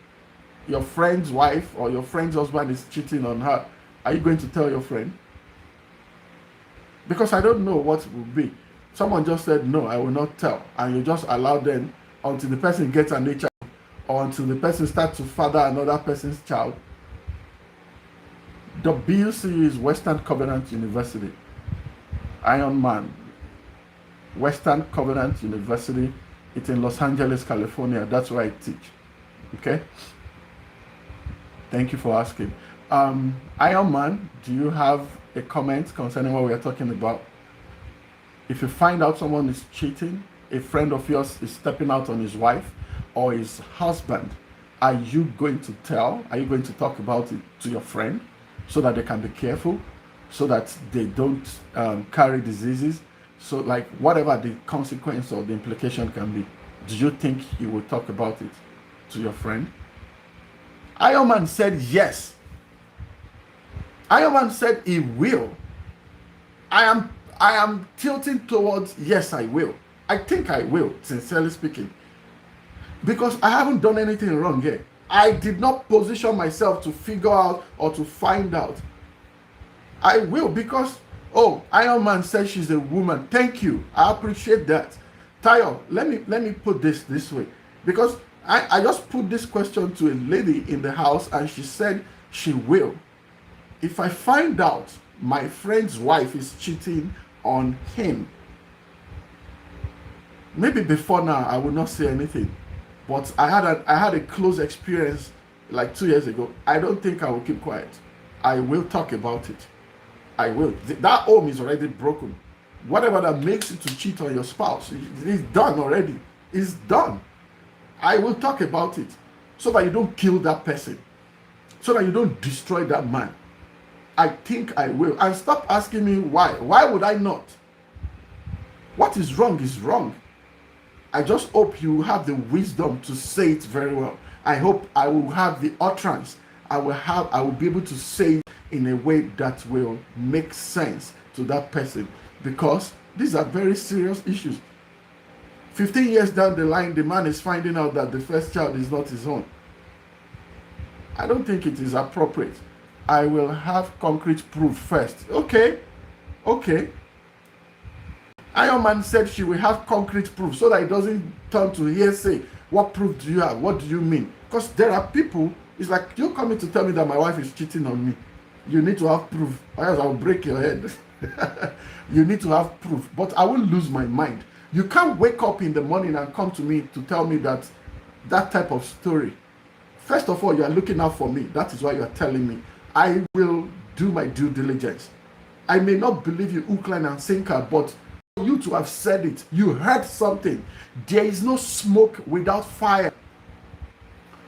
your friend's wife or your friend's husband is cheating on her, are you going to tell your friend? Because I don't know what will be. Someone just said, no, I will not tell. And you just allow them until the person gets an HIV or until the person starts to father another person's child. WCU is Western Covenant University. Iron Man. Western Covenant University. It's in Los Angeles, California. That's where I teach. Okay? Thank you for asking. Iron Man, do you have a comment concerning what we are talking about? If you find out someone is cheating, a friend of yours is stepping out on his wife or his husband, are you going to tell? Are you going to talk about it to your friend so that they can be careful, so that they don't carry diseases? So like whatever the consequence or the implication can be, do you think you will talk about it to your friend? Iron Man said yes. Iron Man said he will. I am tilting towards yes, I will. I think I will, sincerely speaking. Because I haven't done anything wrong here. I did not position myself to figure out or to find out. I will because, oh, Iron Man said she's a woman. Thank you. I appreciate that. Tayo, let me put this way. Because I just put this question to a lady in the house and she said she will. If I find out my friend's wife is cheating on him, maybe before now I would not say anything. But I had a close experience like 2 years ago. I don't think I will keep quiet. I will talk about it. I will. That home is already broken. Whatever that makes you to cheat on your spouse, it's done already. It's done. I will talk about it so that you don't kill that person, so that you don't destroy that man. I think I will. And stop asking me why. Why would I not? What is wrong is wrong. I just hope you have the wisdom to say it very well. I hope I will have the utterance. I will be able to say it in a way that will make sense to that person, because these are very serious issues. 15 years down the line, the man is finding out that the first child is not his own. I don't think it is appropriate. I will have concrete proof first. Okay. Iron Man said she will have concrete proof so that it doesn't turn to hearsay. What proof do you have? What do you mean? Because there are people, it's like you're coming to tell me that my wife is cheating on me. You need to have proof, or else I'll break your head. You need to have proof, but I will lose my mind. You can't wake up in the morning and come to me to tell me that type of story. First of all, you are looking out for me. That is why you are telling me. I will do my due diligence. I may not believe you hook, line, and sinker, but for you to have said it, you heard something. There is no smoke without fire.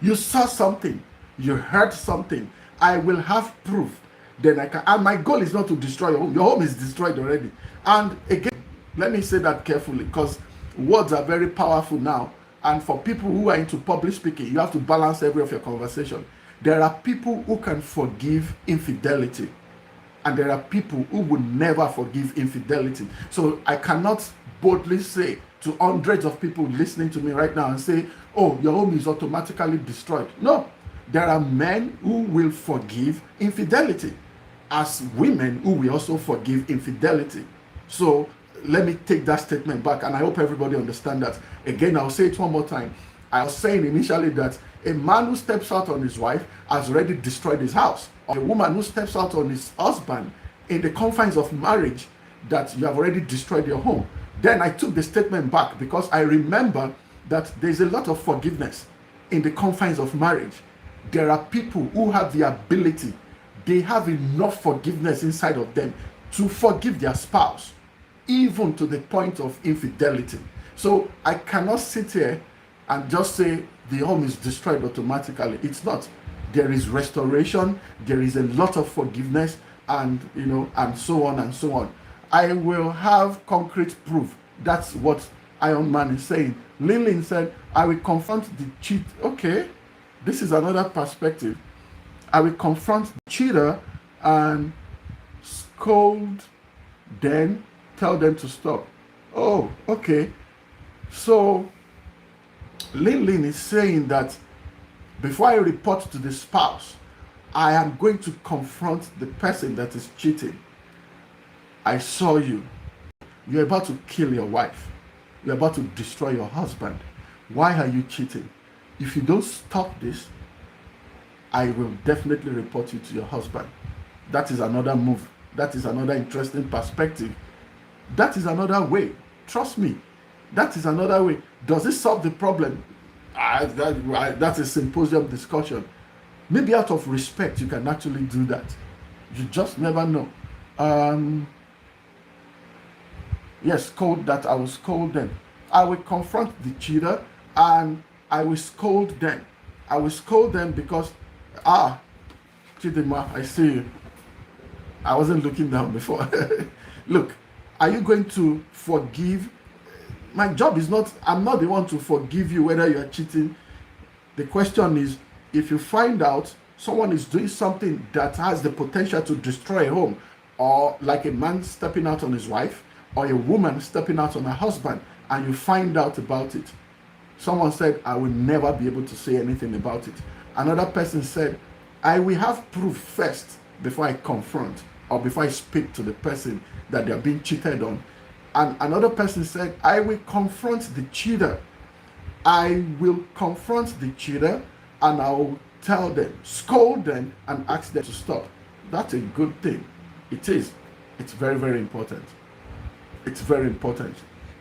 You saw something. You heard something. I will have proof. Then I can. And my goal is not to destroy your home. Your home is destroyed already. And again, let me say that carefully, because words are very powerful now. And for people who are into public speaking, you have to balance every of your conversation. There are people who can forgive infidelity, and there are people who will never forgive infidelity. So I cannot boldly say to hundreds of people listening to me right now and say, oh, your home is automatically destroyed. No, there are men who will forgive infidelity, as women who will also forgive infidelity. So let me take that statement back, and I hope everybody understands that. Again, I'll say it one more time. I was saying initially that a man who steps out on his wife has already destroyed his house. Or a woman who steps out on his husband in the confines of marriage, that you have already destroyed your home. Then I took the statement back because I remember that there's a lot of forgiveness in the confines of marriage. There are people who have the ability, they have enough forgiveness inside of them to forgive their spouse, even to the point of infidelity. So I cannot sit here and just say the home is destroyed automatically. It's not. There is restoration, there is a lot of forgiveness, and and so on and so on. I will have concrete proof. That's what Iron Man is saying. Lillian said, I will confront the cheat. Okay, this is another perspective. I will confront the cheater and scold, then tell them to stop. Oh, okay. So Lillian is saying that before I report to the spouse, I am going to confront the person that is cheating. I saw you. You're about to kill your wife. You're about to destroy your husband. Why are you cheating? If you don't stop this, I will definitely report you to your husband. That is another move. That is another interesting perspective. That is another way. Trust me. That is another way. Does it solve the problem? That's a symposium discussion. Maybe out of respect, you can actually do that. You just never know. Yes, scold that. I will scold them. I will confront the cheater and I will scold them. I will scold them because, Chidima, I see you. I wasn't looking down before. Look, are you going to forgive? My job is not, I'm not the one to forgive you whether you are cheating. The question is, if you find out someone is doing something that has the potential to destroy a home, or like a man stepping out on his wife, or a woman stepping out on her husband, and you find out about it. Someone said, I will never be able to say anything about it. Another person said, I will have proof first before I confront or before I speak to the person that they're being cheated on. And another person said, I will confront the cheater. I will confront the cheater and I will tell them, scold them and ask them to stop. That's a good thing. It is. It's very, very important. It's very important.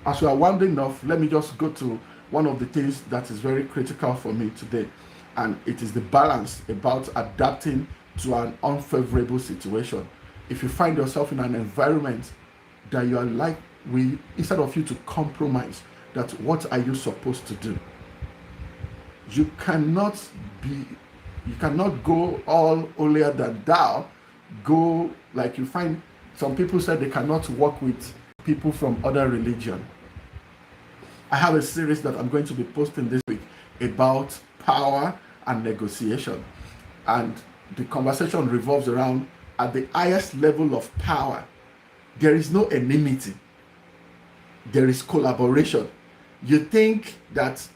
As we are winding off, let me just go to one of the things that is very critical for me today. And it is the balance about adapting to an unfavorable situation. If you find yourself in an environment that you are like, instead of you to compromise, that what are you supposed to do? You cannot go all holier than thou. Go like you find some people said they cannot work with people from other religion. I have a series that I'm going to be posting this week about power and negotiation. And the conversation revolves around at the highest level of power, there is no enmity. There is collaboration. You think that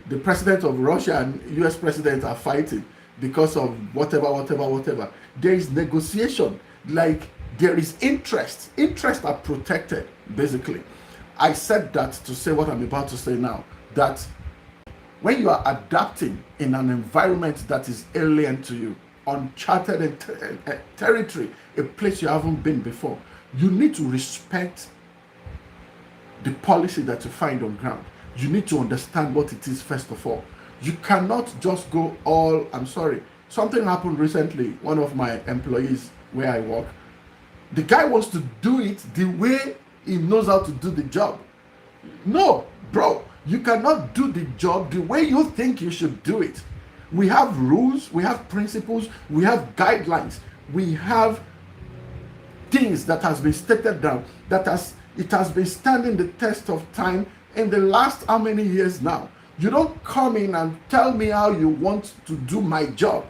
the president of Russia and US president are fighting because of whatever. There is negotiation. Like there is interest. Interests are protected, basically. I said that to say what I'm about to say now. That when you are adapting in an environment that is alien to you, uncharted territory, a place you haven't been before, you need to respect the policy that you find on ground. You need to understand what it is first of all. You cannot just go all, I'm sorry. Something happened recently, one of my employees where I work, the guy wants to do it the way he knows how to do the job. No, bro, you cannot do the job the way you think you should do it. We have rules, we have principles, we have guidelines, we have things that has been stated down, it has been standing the test of time in the last how many years now. You don't come in and tell me how you want to do my job.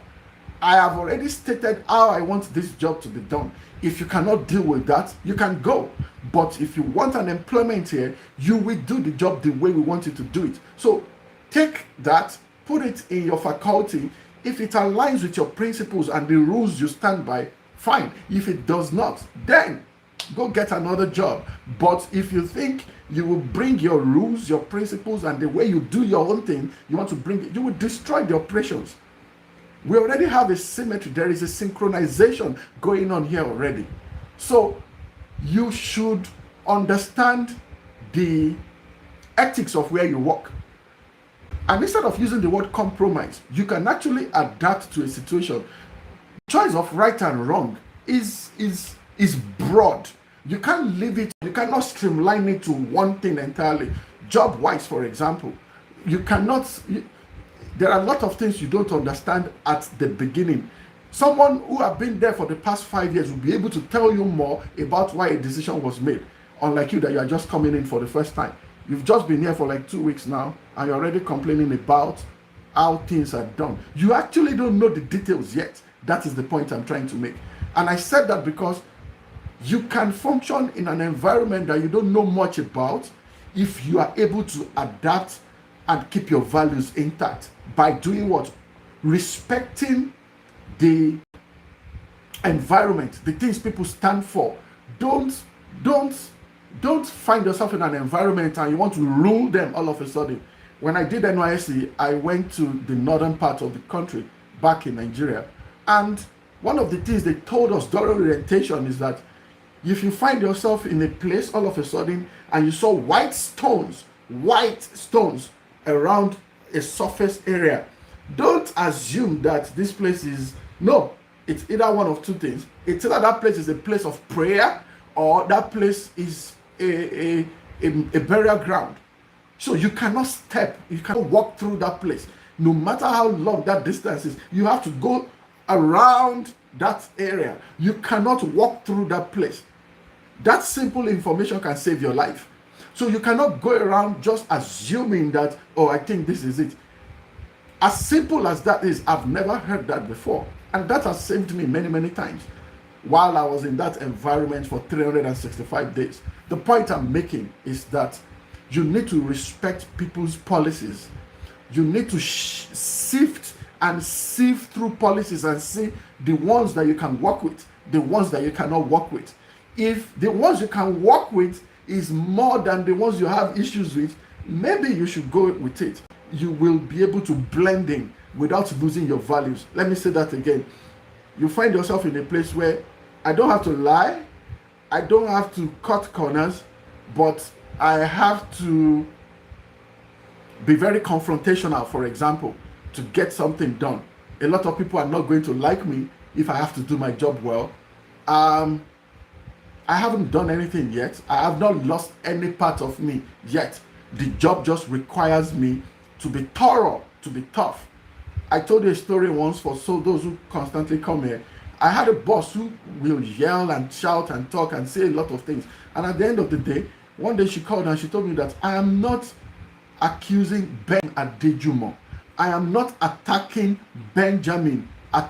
I have already stated how I want this job to be done. If you cannot deal with that, you can go. But if you want an employment here, you will do the job the way we want you to do it. So take that, put it in your faculty. If it aligns with your principles and the rules you stand by, fine. If it does not, then go get another job. But if you think you will bring your rules, your principles, and the way you do your own thing, you want to bring it, you will destroy the operations. We already have a symmetry. There is a synchronization going on here already. So you should understand the ethics of where you work. And instead of using the word compromise, you can actually adapt to a situation. Choice of right and wrong is broad. You can't leave it, you cannot streamline it to one thing entirely. Job wise, for example, you cannot there are a lot of things you don't understand at the beginning. Someone who have been there for the past 5 years will be able to tell you more about why a decision was made, unlike you that you are just coming in for the first time. You've just been here for like 2 weeks now and you're already complaining about how things are done. You actually don't know the details yet. That is the point I'm trying to make. And I said that because you can function in an environment that you don't know much about if you are able to adapt and keep your values intact by doing what? Respecting the environment, the things people stand for. Don't find yourself in an environment and you want to rule them all of a sudden. When I did NYSC, I went to the northern part of the country back in Nigeria. And one of the things they told us during orientation is that if you find yourself in a place all of a sudden and you saw white stones around a surface area, don't assume that this place is, no, it's either one of two things. It's either that place is a place of prayer or that place is a burial ground. So you cannot walk through that place. No matter how long that distance is, you have to go around that area. You cannot walk through that place. That simple information can save your life. So you cannot go around just assuming that, oh, I think this is it. As simple as that is, I've never heard that before. And that has saved me many, many times while I was in that environment for 365 days. The point I'm making is that you need to respect people's policies. You need to sift through policies and see the ones that you can work with, the ones that you cannot work with. If the ones you can work with is more than the ones you have issues with, maybe you should go with it. You will be able to blend in without losing your values. Let me say that again. You find yourself in a place where I don't have to lie, I don't have to cut corners, but I have to be very confrontational, for example, to get something done. A lot of people are not going to like me if I have to do my job well. I haven't done anything yet. I have not lost any part of me yet. The job just requires me to be thorough, to be tough. I told you a story once for those who constantly come here. I had a boss who will yell and shout and talk and say a lot of things. And at the end of the day, one day she called and she told me that I am not accusing Ben Adejumo. I am not attacking Benjamin. I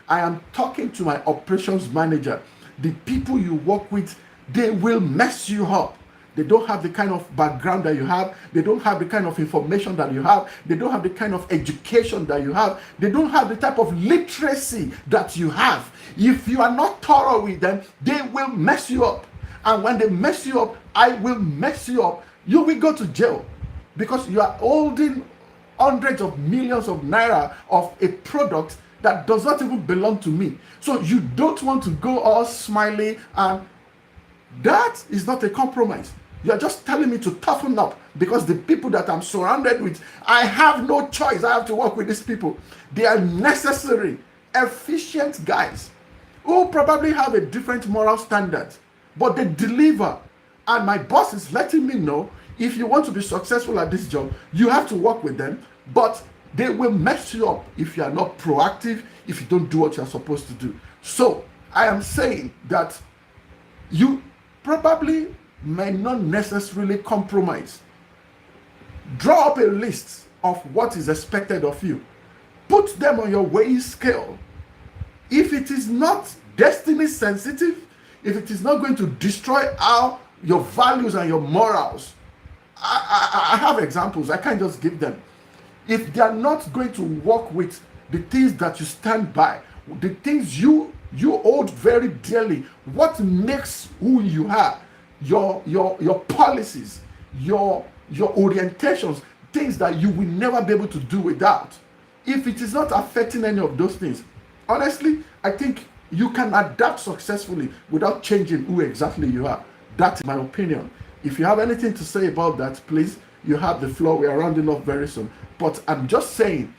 am talking to my operations manager. The people you work with, they will mess you up. They don't have the kind of background that you have. They don't have the kind of information that you have. They don't have the kind of education that you have. They don't have the type of literacy that you have. If you are not thorough with them, they will mess you up. And when they mess you up, I will mess you up. You will go to jail because you are holding hundreds of millions of naira of a product that does not even belong to me. So you don't want to go all smiley, and that is not a compromise. You're just telling me to toughen up because the people that I'm surrounded with, I have no choice. I have to work with these people. They are necessary, efficient guys who probably have a different moral standard, but they deliver. And my boss is letting me know, if you want to be successful at this job, you have to work with them, but they will mess you up if you are not proactive, if you don't do what you're supposed to do. So I am saying that you probably may not necessarily compromise. Draw up a list of what is expected of you. Put them on your weighing scale. If it is not destiny sensitive, if it is not going to destroy your values and your morals, I have examples. I can't just give them. If they are not going to work with the things that you stand by, the things you hold very dearly, what makes who you are, your policies, your orientations, things that you will never be able to do without. If it is not affecting any of those things, honestly, I think You can adapt successfully without changing who exactly you are. That's my opinion. If you have anything to say about that, please, you have the floor. We are rounding up very soon. But I'm just saying,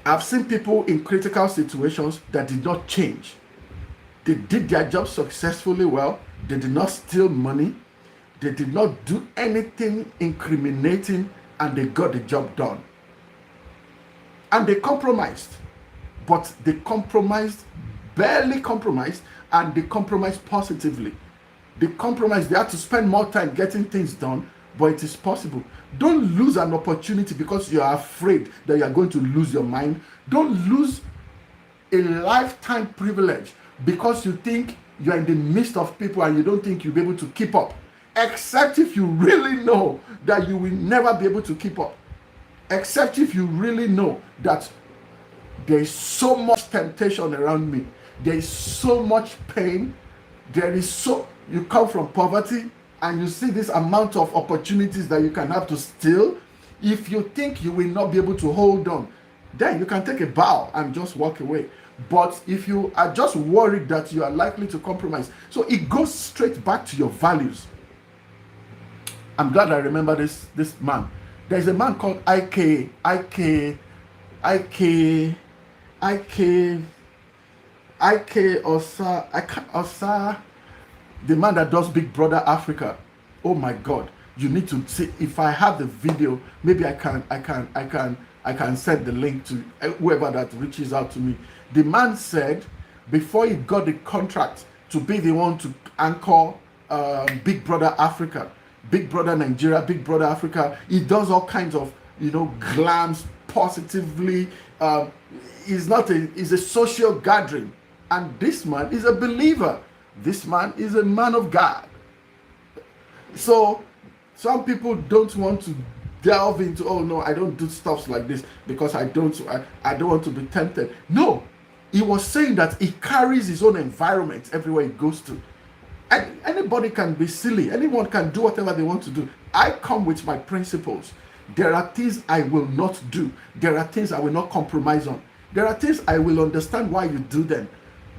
I've seen people in critical situations that did not change. They did their job successfully well. They did not steal money. They did not do anything incriminating, and they got the job done. And they compromised. But they compromised, barely compromised, and they compromised positively. They compromised, they had to spend more time getting things done, but it is possible. Don't lose an opportunity because you are afraid that you are going to lose your mind. Don't lose a lifetime privilege because you think you are in the midst of people and you don't think you'll be able to keep up. Except if you really know that you will never be able to keep up. Except if you really know that there is so much temptation around me. There is so much pain. You come from poverty and you see this amount of opportunities that you can have to steal. If you think you will not be able to hold on, then you can take a bow and just walk away. But if you are just worried that you are likely to compromise, so it goes straight back to your values. I'm glad I remember this man. There's a man called Osa, the man that does Big Brother Africa. Oh my God! You need to see. If I have the video, maybe I can send the link to whoever that reaches out to me. The man said before he got the contract to be the one to anchor Big Brother Africa, Big Brother Nigeria, Big Brother Africa, he does all kinds of glams positively. He's a social gathering, and this man is a believer. This man is a man of God. So some people don't want to delve into, oh no, I don't do stuff like this because I don't want to be tempted. No, he was saying that he carries his own environment everywhere he goes to. And anybody can be silly. Anyone can do whatever they want to do. I come with my principles. There are things I will not do. There are things I will not compromise on. There are things I will understand why you do them,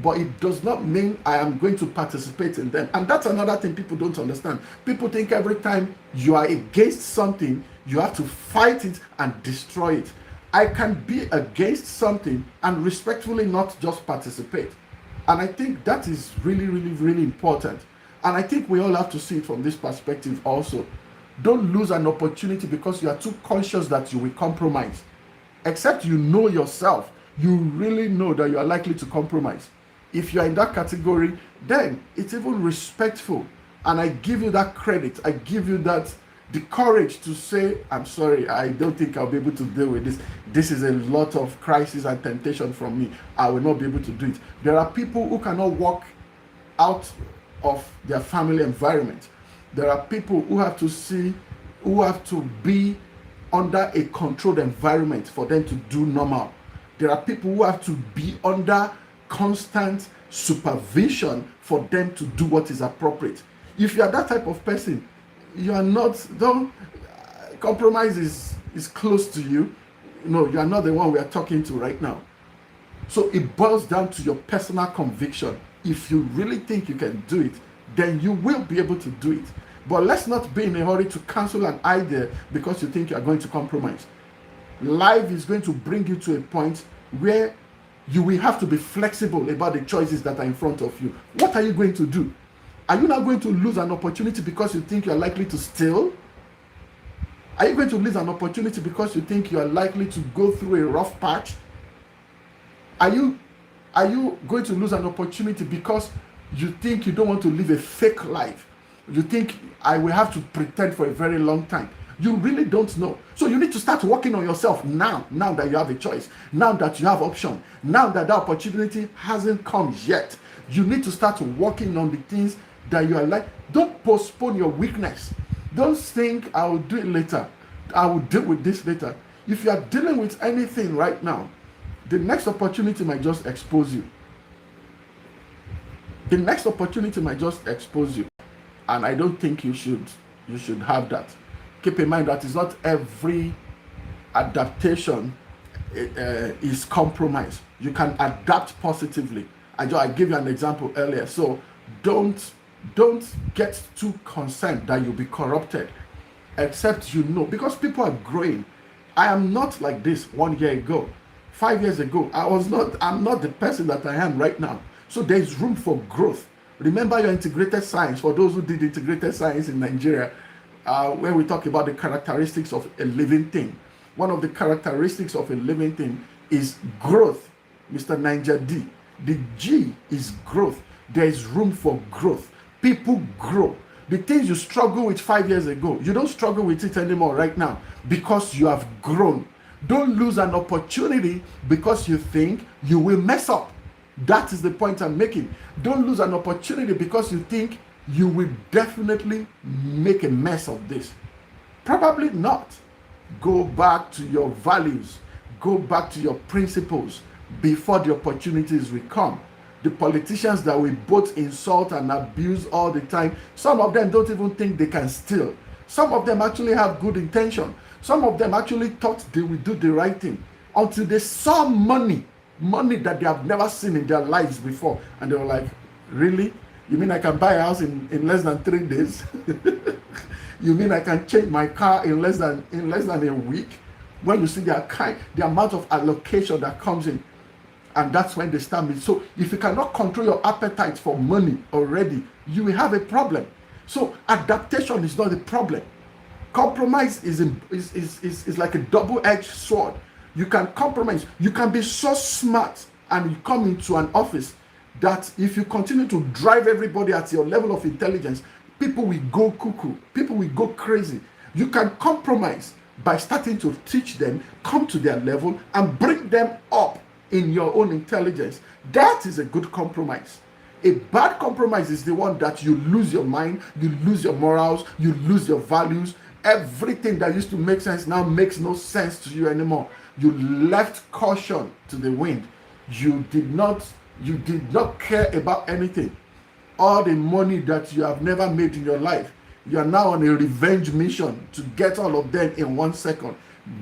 but it does not mean I am going to participate in them. And that's another thing people don't understand. People think every time you are against something, you have to fight it and destroy it. I can be against something and respectfully not just participate. And I think that is really, really, really important. And I think we all have to see it from this perspective also. Don't lose an opportunity because you are too conscious that you will compromise. Except you know yourself, you really know that you are likely to compromise. If you are in that category, then it's even respectful. And I give you that credit. I give you the courage to say, I'm sorry, I don't think I'll be able to deal with this. This is a lot of crisis and temptation from me. I will not be able to do it. There are people who cannot walk out of their family environment. There are people who have to be under a controlled environment for them to do normal. There are people who have to be under constant supervision for them to do what is appropriate. If you are that type of person, you are not, don't, compromise is close to you. No, you are not the one we are talking to right now. So it boils down to your personal conviction. If you really think you can do it, then you will be able to do it. But let's not be in a hurry to cancel an idea because you think you are going to compromise. Life is going to bring you to a point where you will have to be flexible about the choices that are in front of you. What are you going to do? Are you not going to lose an opportunity because you think you are likely to steal? Are you going to lose an opportunity because you think you are likely to go through a rough patch? Are you going to lose an opportunity because you think you don't want to live a fake life? You think I will have to pretend for a very long time. You really don't know. So you need to start working on yourself now that you have a choice, now that you have option, now that the opportunity hasn't come yet. You need to start working on the things that you are like. Don't postpone your weakness. Don't think I will do it later. I will deal with this later. If you are dealing with anything right now, the next opportunity might just expose you. The next opportunity might just expose you. And I don't think you should have that. Keep in mind that it's not every adaptation, is compromise. You can adapt positively. I gave you an example earlier. So don't get too concerned that you'll be corrupted, except you know, because people are growing. I am not like this 1 year ago, 5 years ago. I'm not the person that I am right now. So there's room for growth. Remember your integrated science, for those who did integrated science in Nigeria, where we talk about the characteristics of a living thing. One of the characteristics of a living thing is growth, Mr. Ninja D. The G is growth. There is room for growth. People grow. The things you struggle with 5 years ago, you don't struggle with it anymore right now because you have grown. Don't lose an opportunity because you think you will mess up. That is the point I'm making. Don't lose an opportunity because you think you will definitely make a mess of this. Probably not. Go back to your values. Go back to your principles before the opportunities will come. The politicians that we both insult and abuse all the time, some of them don't even think they can steal. Some of them actually have good intention. Some of them actually thought they would do the right thing until they saw money that they have never seen in their lives before. And they were like, really? You mean I can buy a house in less than 3 days? You mean I can change my car in less than a week? When you see the amount of allocation that comes in, and that's when they start me. So if you cannot control your appetite for money already, you will have a problem. So adaptation is not a problem. Compromise is like a double-edged sword. You can compromise. You can be so smart and you come into an office that if you continue to drive everybody at your level of intelligence, people will go cuckoo. People will go crazy. You can compromise by starting to teach them, come to their level, and bring them up in your own intelligence. That is a good compromise. A bad compromise is the one that you lose your mind, you lose your morals, you lose your values. Everything that used to make sense now makes no sense to you anymore. You left caution to the wind. You did not care about anything. All the money that you have never made in your life, you are now on a revenge mission to get all of them in 1 second.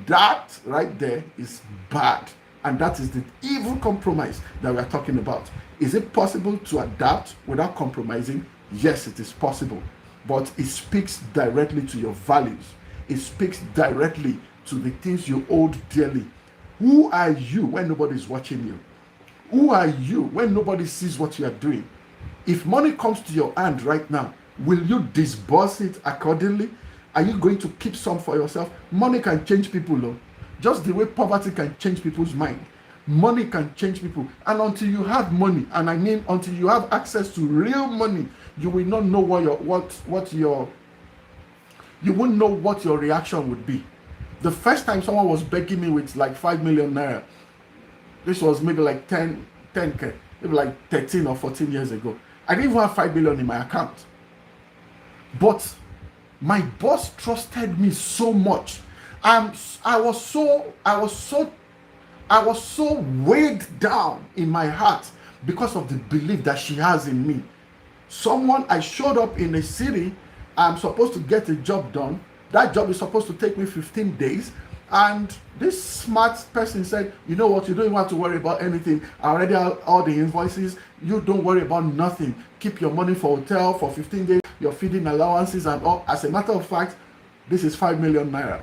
That right there is bad. And that is the evil compromise that we are talking about. Is it possible to adapt without compromising? Yes, it is possible. But it speaks directly to your values. It speaks directly to the things you hold dearly. Who are you when nobody is watching you? Who are you when nobody sees what you are doing? If money comes to your hand right now, will you disburse it accordingly? Are you going to keep some for yourself? Money can change people, though. Just the way poverty can change people's mind. Money can change people. And until you have money, and I mean until you have access to real money, you will not know you won't know what your reaction would be. The first time someone was begging me with like 5 million naira, this was maybe like 10k, maybe like 13 or 14 years ago. I didn't even have 5 million in my account. But my boss trusted me so much. I was so weighed down in my heart because of the belief that she has in me. I showed up in a city, I'm supposed to get a job done. That job is supposed to take me 15 days. And this smart person said, you know what, you don't even have to worry about anything. I already have all the invoices. You don't worry about nothing. Keep your money for hotel for 15 days, your feeding allowances and all. As a matter of fact, this is 5 million naira.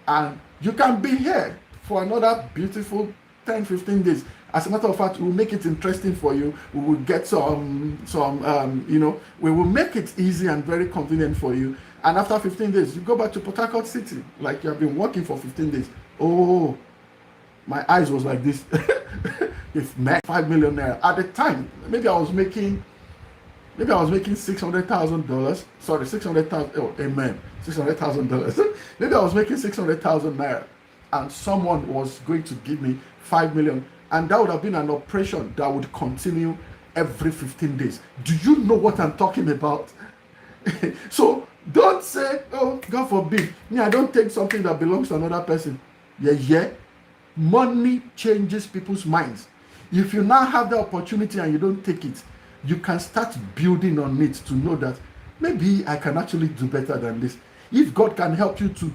And you can be here for another beautiful 10, 15 days. As a matter of fact, we'll make it interesting for you. We will get we will make it easy and very convenient for you. And after 15 days, you go back to Port Harcourt City, like you have been working for 15 days. Oh, my eyes was like this. It's 5 million naira. At the time, maybe I was making $600,000. Sorry, 600,000. Oh, amen. $600,000. Maybe I was making 600,000 naira, and someone was going to give me 5 million, and that would have been an operation that would continue every 15 days. Do you know what I'm talking about? So don't say, oh, God forbid, me, I don't take something that belongs to another person. Yeah. Money changes people's minds. If you now have the opportunity and you don't take it, you can start building on it to know that maybe I can actually do better than this. If God can help you to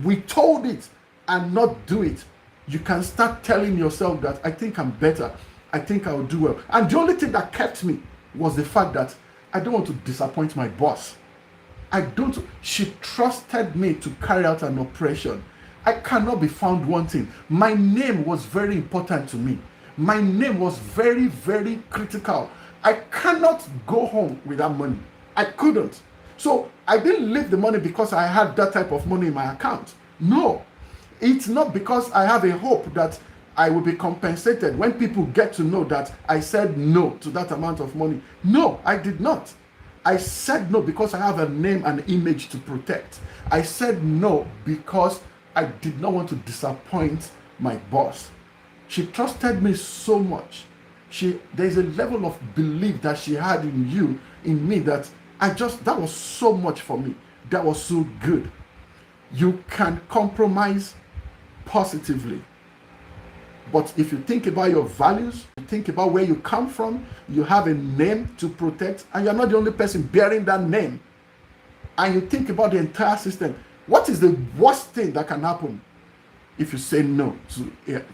withhold it and not do it, You can start telling yourself that I think I'm better. I think I'll do well. And the only thing that kept me was the fact that I don't want to disappoint my boss. I don't. She trusted me to carry out an operation. I cannot be found wanting. My name was very important to me. My name was very, very critical. I cannot go home without money. I couldn't. So I didn't leave the money because I had that type of money in my account. No. It's not because I have a hope that I will be compensated when people get to know that I said no to that amount of money. No, I did not. I said no because I have a name and image to protect. I said no because I did not want to disappoint my boss. She trusted me so much. There's a level of belief that she had in me, that that was so much for me. That was so good. You can compromise positively. But if you think about your values, you think about where you come from, you have a name to protect, and you're not the only person bearing that name, and you think about the entire system, what is the worst thing that can happen if you say no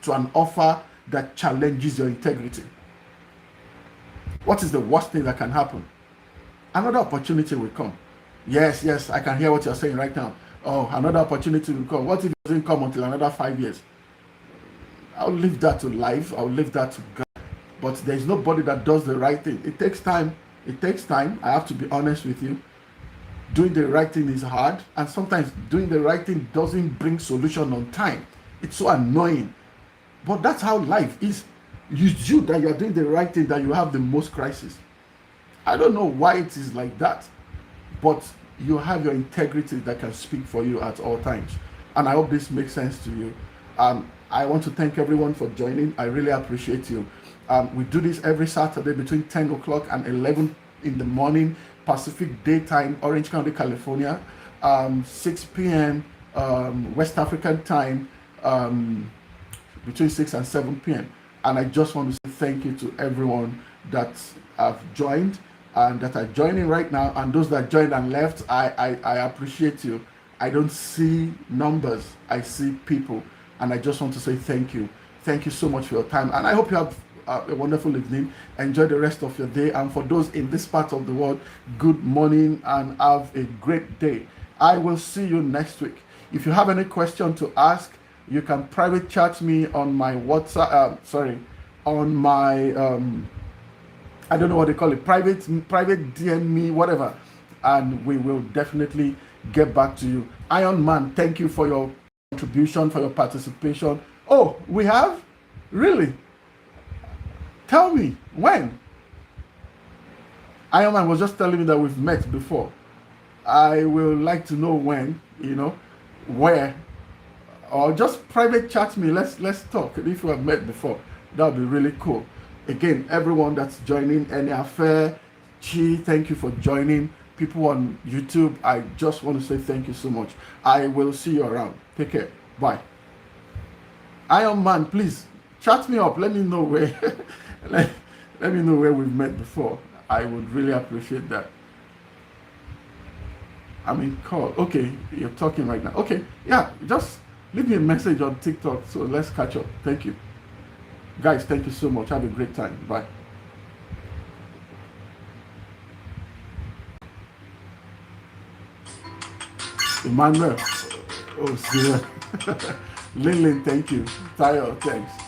to an offer that challenges your integrity? What is the worst thing that can happen? Another opportunity will come. Yes, I can hear what you're saying right now. Oh, another opportunity will come. What if it doesn't come until another 5 years? I'll leave that to life. I'll leave that to God. But there's nobody that does the right thing. It takes time. It takes time. I have to be honest with you. Doing the right thing is hard. And sometimes doing the right thing doesn't bring solution on time. It's so annoying. But that's how life is. It's you that you're doing the right thing that you have the most crisis. I don't know why it is like that. But you have your integrity that can speak for you at all times. And I hope this makes sense to you. I want to thank everyone for joining. I really appreciate you. We do this every Saturday between 10 o'clock and 11 in the morning, Pacific Daytime, Orange County, California. 6 p.m. West African time, between 6 and 7 p.m. And I just want to say thank you to everyone that have joined and that are joining right now. And those that joined and left, I appreciate you. I don't see numbers, I see people. And I just want to say thank you. Thank you so much for your time. And I hope you have a wonderful evening. Enjoy the rest of your day. And for those in this part of the world, good morning and have a great day. I will see you next week. If you have any question to ask, you can private chat me on my WhatsApp, on my, I don't know what they call it, private DM me, whatever. And we will definitely get back to you. Iron Man, thank you for your contribution, for your participation. Oh, we have? Really? Tell me, when? Iron Man was just telling me that we've met before. I will like to know when, where, or just private chat me. Let's talk. If we have met before, that would be really cool. Again, everyone that's joining, Any Affair, Chi, thank you for joining. People on YouTube, I just want to say thank you so much. I will see you around. Take care. Bye. Iron Man, please chat me up. Let me know where. let me know where we've met before. I would really appreciate that. I'm in call. Okay, you're talking right now. Okay, yeah, just leave me a message on TikTok. So let's catch up. Thank you. Guys, thank you so much. Have a great time. Bye. Emmanuel. Oh, see. Lin, thank you. Tayo, thanks.